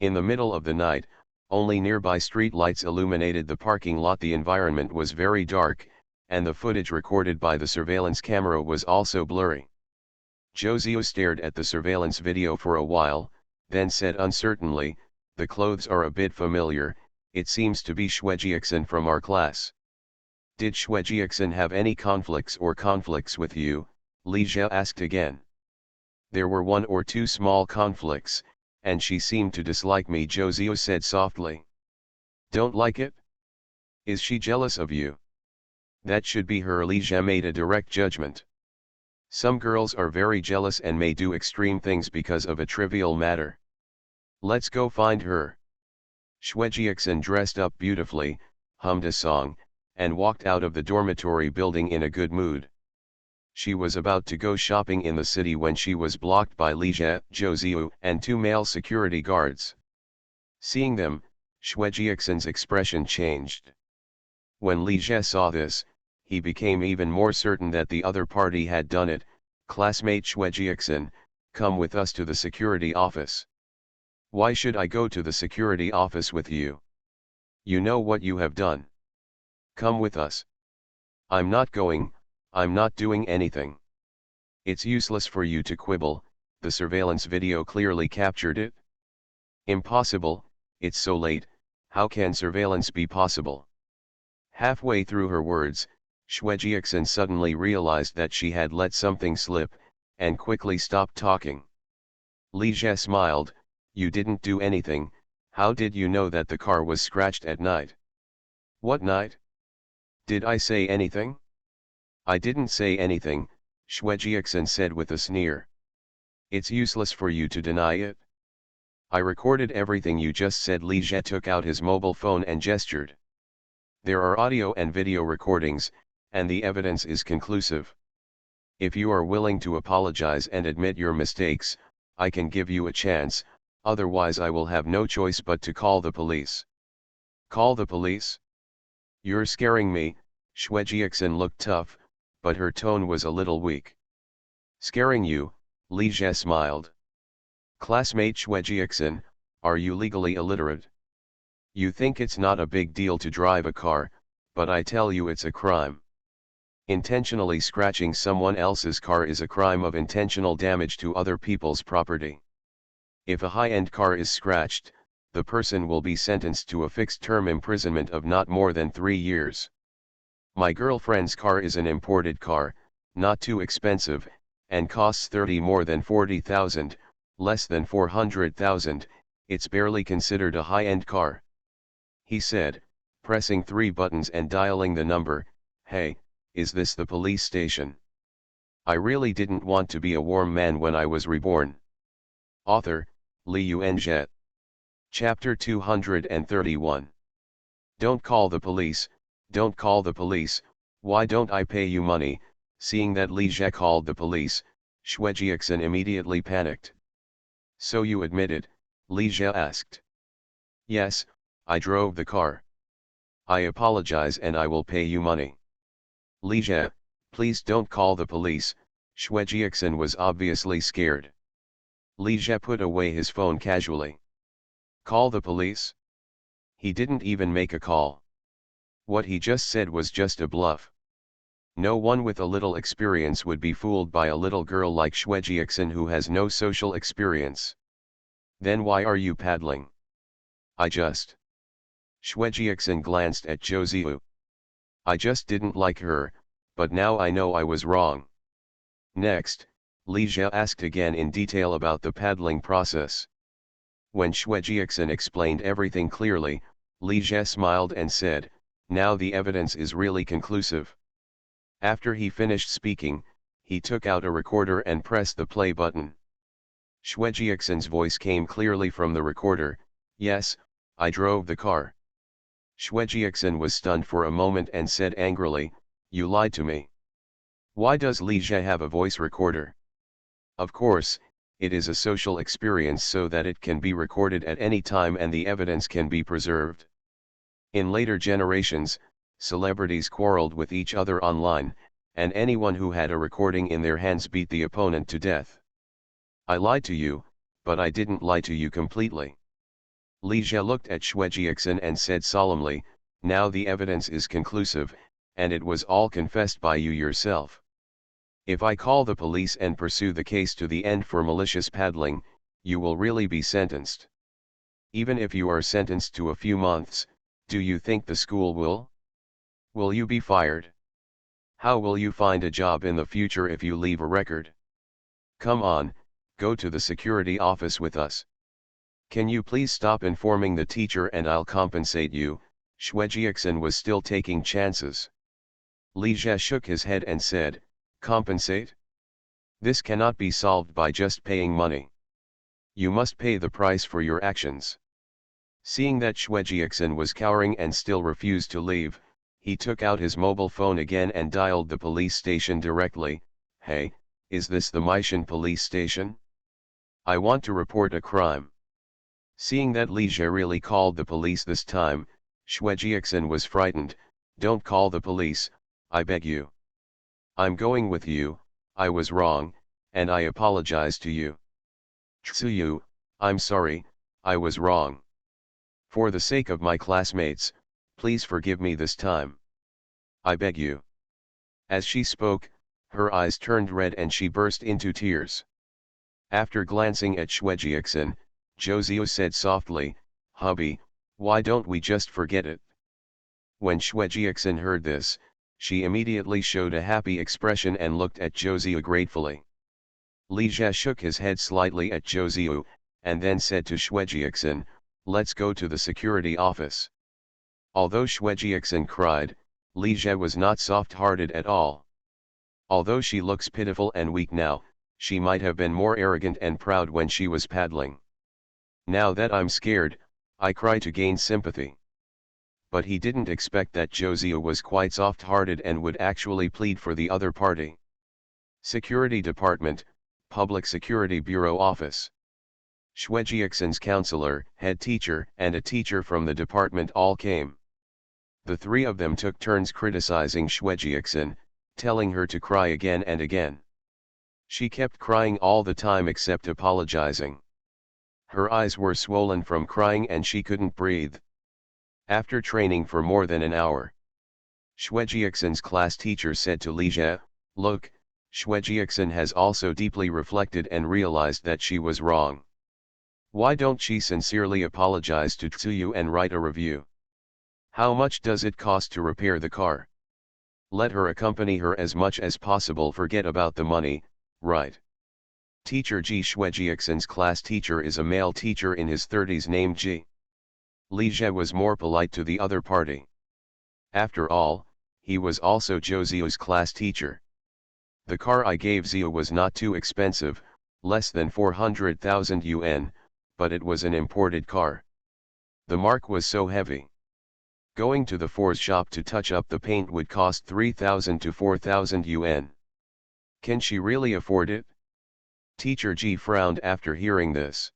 In the middle of the night, only nearby street lights illuminated the parking lot. The environment was very dark, and the footage recorded by the surveillance camera was also blurry. Josio stared at the surveillance video for a while, then said uncertainly, "The clothes are a bit familiar, it seems to be Shwejiakson from our class." "Did Shwejiakson have any conflicts with you?" Leja asked again. "There were one or two small conflicts, and she seemed to dislike me," Josio said softly. "Don't like it? Is she jealous of you?" "That should be her." Leja made a direct judgment. "Some girls are very jealous and may do extreme things because of a trivial matter. Let's go find her." Shwejiakson dressed up beautifully, hummed a song, and walked out of the dormitory building in a good mood. She was about to go shopping in the city when she was blocked by Leja, Josio, and two male security guards. Seeing them, Shwejiakson's expression changed. When Leja saw this, he became even more certain that the other party had done it. "Classmate Shwejiakson, come with us to the security office." "Why should I go to the security office with you? You know what you have done. Come with us." "I'm not going, I'm not doing anything." "It's useless for you to quibble, the surveillance video clearly captured it." "Impossible, it's so late, how can surveillance be possible?" Halfway through her words, Shwejiakson suddenly realized that she had let something slip, and quickly stopped talking. Leja smiled. "You didn't do anything, how did you know that the car was scratched at night?" "What night? Did I say anything?" "I didn't say anything," Shwejiakson said with a sneer. "It's useless for you to deny it. I recorded everything you just said." Leja took out his mobile phone and gestured. "There are audio and video recordings, and the evidence is conclusive. If you are willing to apologize and admit your mistakes, I can give you a chance, otherwise I will have no choice but to call the police." "Call the police? You're scaring me." Shwejiakson looked tough, but her tone was a little weak. "Scaring you?" Leja smiled. "Classmate Shwejiakson, are you legally illiterate? You think it's not a big deal to drive a car, but I tell you it's a crime. Intentionally scratching someone else's car is a crime of intentional damage to other people's property. If a high-end car is scratched, the person will be sentenced to a fixed-term imprisonment of not more than 3 years. My girlfriend's car is an imported car, not too expensive, and costs more than 40,000, less than 400,000, it's barely considered a high-end car," he said, pressing 3 buttons and dialing the number. "Hey, is this the police station? I really didn't want to be a warm man when I was reborn." Author, Liu Enjet. Chapter 231. "Don't call the police, don't call the police, why don't I pay you money?" Seeing that Leja called the police, Shwejiakson immediately panicked. "So you admitted?" Leja asked. "Yes, I drove the car." "I apologize and I will pay you money." "Leja, please don't call the police." Shwejiakson was obviously scared. Leja put away his phone casually. "Call the police?" He didn't even make a call. What he just said was just a bluff. No one with a little experience would be fooled by a little girl like Shwejiakson who has no social experience. "Then why are you paddling?" "I just..." Shwejiakson glanced at Josio. "I just didn't like her, but now I know I was wrong." Next, Leja asked again in detail about the paddling process. When Shwejiakson explained everything clearly, Leja smiled and said, "Now the evidence is really conclusive." After he finished speaking, he took out a recorder and pressed the play button. Shwejiakson's voice came clearly from the recorder. "Yes, I drove the car." Shwejiakson was stunned for a moment and said angrily, "You lied to me." "Why does Leja have a voice recorder?" "Of course, it is a social experience so that it can be recorded at any time and the evidence can be preserved. In later generations, celebrities quarreled with each other online, and anyone who had a recording in their hands beat the opponent to death. I lied to you, but I didn't lie to you completely." Leja looked at Shwejiakson and said solemnly, "Now the evidence is conclusive, and it was all confessed by you yourself." If I call the police and pursue the case to the end for malicious paddling, you will really be sentenced. Even if you are sentenced to a few months, do you think the school will? Will you be fired? How will you find a job in the future if you leave a record? Come on, go to the security office with us. Can you please stop informing the teacher and I'll compensate you? Shwejiakson was still taking chances. Li Jie shook his head and said, compensate? This cannot be solved by just paying money. You must pay the price for your actions. Seeing that Shwejiakson was cowering and still refused to leave, he took out his mobile phone again and dialed the police station directly. Hey, is this the Maishan police station? I want to report a crime. Seeing that Li Jie really called the police this time, Shwejiakson was frightened. Don't call the police, I beg you. I'm going with you, I was wrong, and I apologize to you. Tsuyu, I'm sorry, I was wrong. For the sake of my classmates, please forgive me this time. I beg you. As she spoke, her eyes turned red and she burst into tears. After glancing at Shwejiakson, Joseo said softly, hubby, why don't we just forget it? When Shwejiakson heard this, she immediately showed a happy expression and looked at Joseo gratefully. Li Jie shook his head slightly at Joseo, and then said to Shwejiakson, let's go to the security office. Although Shwejiakson cried, Li Jie was not soft-hearted at all. Although she looks pitiful and weak now, she might have been more arrogant and proud when she was paddling. Now that I'm scared, I cry to gain sympathy. But he didn't expect that Joseo was quite soft-hearted and would actually plead for the other party. Security Department, Public Security Bureau Office. Shwejiakson's counselor, head teacher, and a teacher from the department all came. The three of them took turns criticizing Shwejiakson, telling her to cry again and again. She kept crying all the time except apologizing. Her eyes were swollen from crying and she couldn't breathe. After training for more than an hour, Shwejiakson's class teacher said to Li Jie, look, Shwejiakson has also deeply reflected and realized that she was wrong. Why don't she sincerely apologize to Tsuyu and write a review? How much does it cost to repair the car? Let her accompany her as much as possible, forget about the money, right? Teacher Ji. Shwejiakson's class teacher is a male teacher in his 30s named Ji. Li Jie was more polite to the other party. After all, he was also Joseo's class teacher. The car I gave Zio was not too expensive, less than 400,000 yuan, but it was an imported car. The mark was so heavy. Going to the Ford's shop to touch up the paint would cost 3,000 to 4,000 yuan. Can she really afford it? Teacher Ji frowned after hearing this.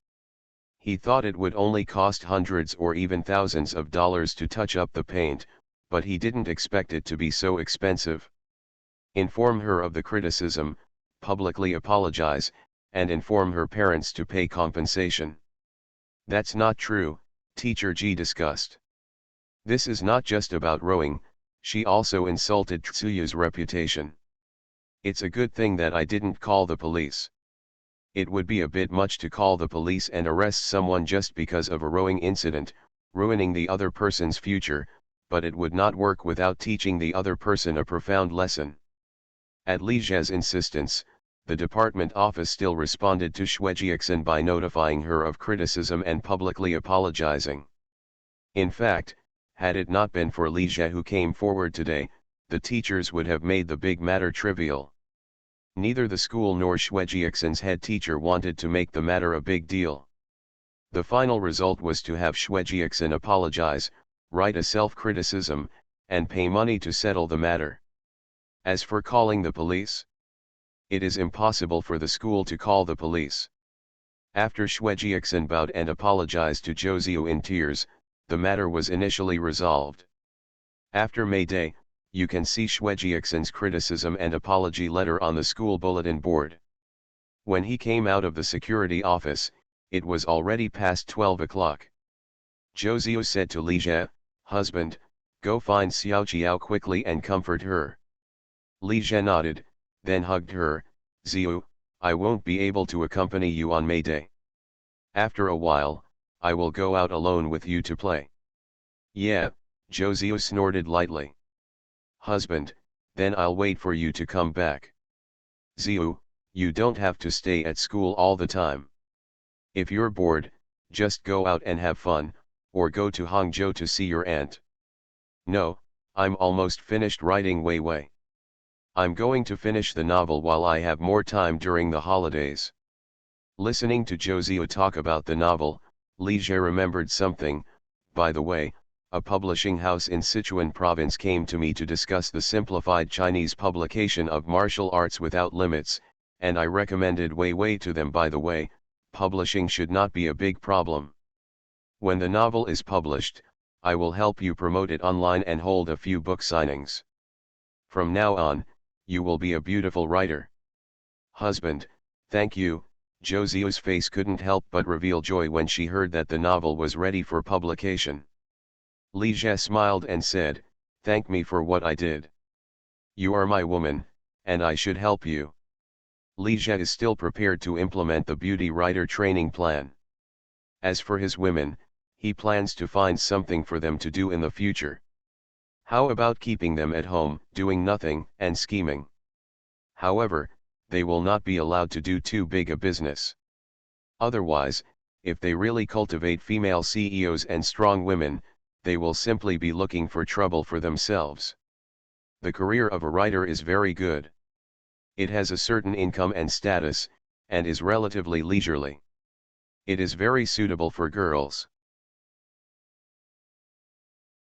He thought it would only cost hundreds or even thousands of dollars to touch up the paint, but he didn't expect it to be so expensive. Inform her of the criticism, publicly apologize, and inform her parents to pay compensation. That's not true, Teacher Ji discussed. This is not just about rowing, she also insulted Tsuyu's reputation. It's a good thing that I didn't call the police. It would be a bit much to call the police and arrest someone just because of a rowing incident, ruining the other person's future, but it would not work without teaching the other person a profound lesson. At Li Jie's insistence, the department office still responded to Shwejiakson by notifying her of criticism and publicly apologizing. In fact, had it not been for Li Jie who came forward today, the teachers would have made the big matter trivial. Neither the school nor Shwejiakson's head teacher wanted to make the matter a big deal. The final result was to have Shwejiakson apologize, write a self-criticism, and pay money to settle the matter. As for calling the police, it is impossible for the school to call the police. After Shwejiakson bowed and apologized to Joseo in tears, the matter was initially resolved. After May Day, you can see Shwejiakson's criticism and apology letter on the school bulletin board. When he came out of the security office, it was already past 12 o'clock. Joseo said to Li Jie, husband, go find Xiao Qiao quickly and comfort her. Li Jie nodded, then hugged her. Ziu, I won't be able to accompany you on May Day. After a while, I will go out alone with you to play. Yeah, Ziu snorted lightly. Husband, then I'll wait for you to come back. Ziu, you don't have to stay at school all the time. If you're bored, just go out and have fun, or go to Hangzhou to see your aunt. No, I'm almost finished writing Wei Wei. I'm going to finish the novel while I have more time during the holidays. Listening to Zhou Ziyu talk about the novel, Li Jie remembered something. By the way, a publishing house in Sichuan province came to me to discuss the simplified Chinese publication of Martial Arts Without Limits, and I recommended Wei Wei to them. By the way, publishing should not be a big problem. When the novel is published, I will help you promote it online and hold a few book signings. From now on, you will be a beautiful writer. Husband, thank you. Zhou Ziyu's face couldn't help but reveal joy when she heard that the novel was ready for publication. Li Jie smiled and said, thank me for what I did. You are my woman, and I should help you. Li Jie is still prepared to implement the beauty writer training plan. As for his women, he plans to find something for them to do in the future. How about keeping them at home, doing nothing, and scheming? However, they will not be allowed to do too big a business. Otherwise, if they really cultivate female CEOs and strong women, they will simply be looking for trouble for themselves. The career of a writer is very good. It has a certain income and status, and is relatively leisurely. It is very suitable for girls.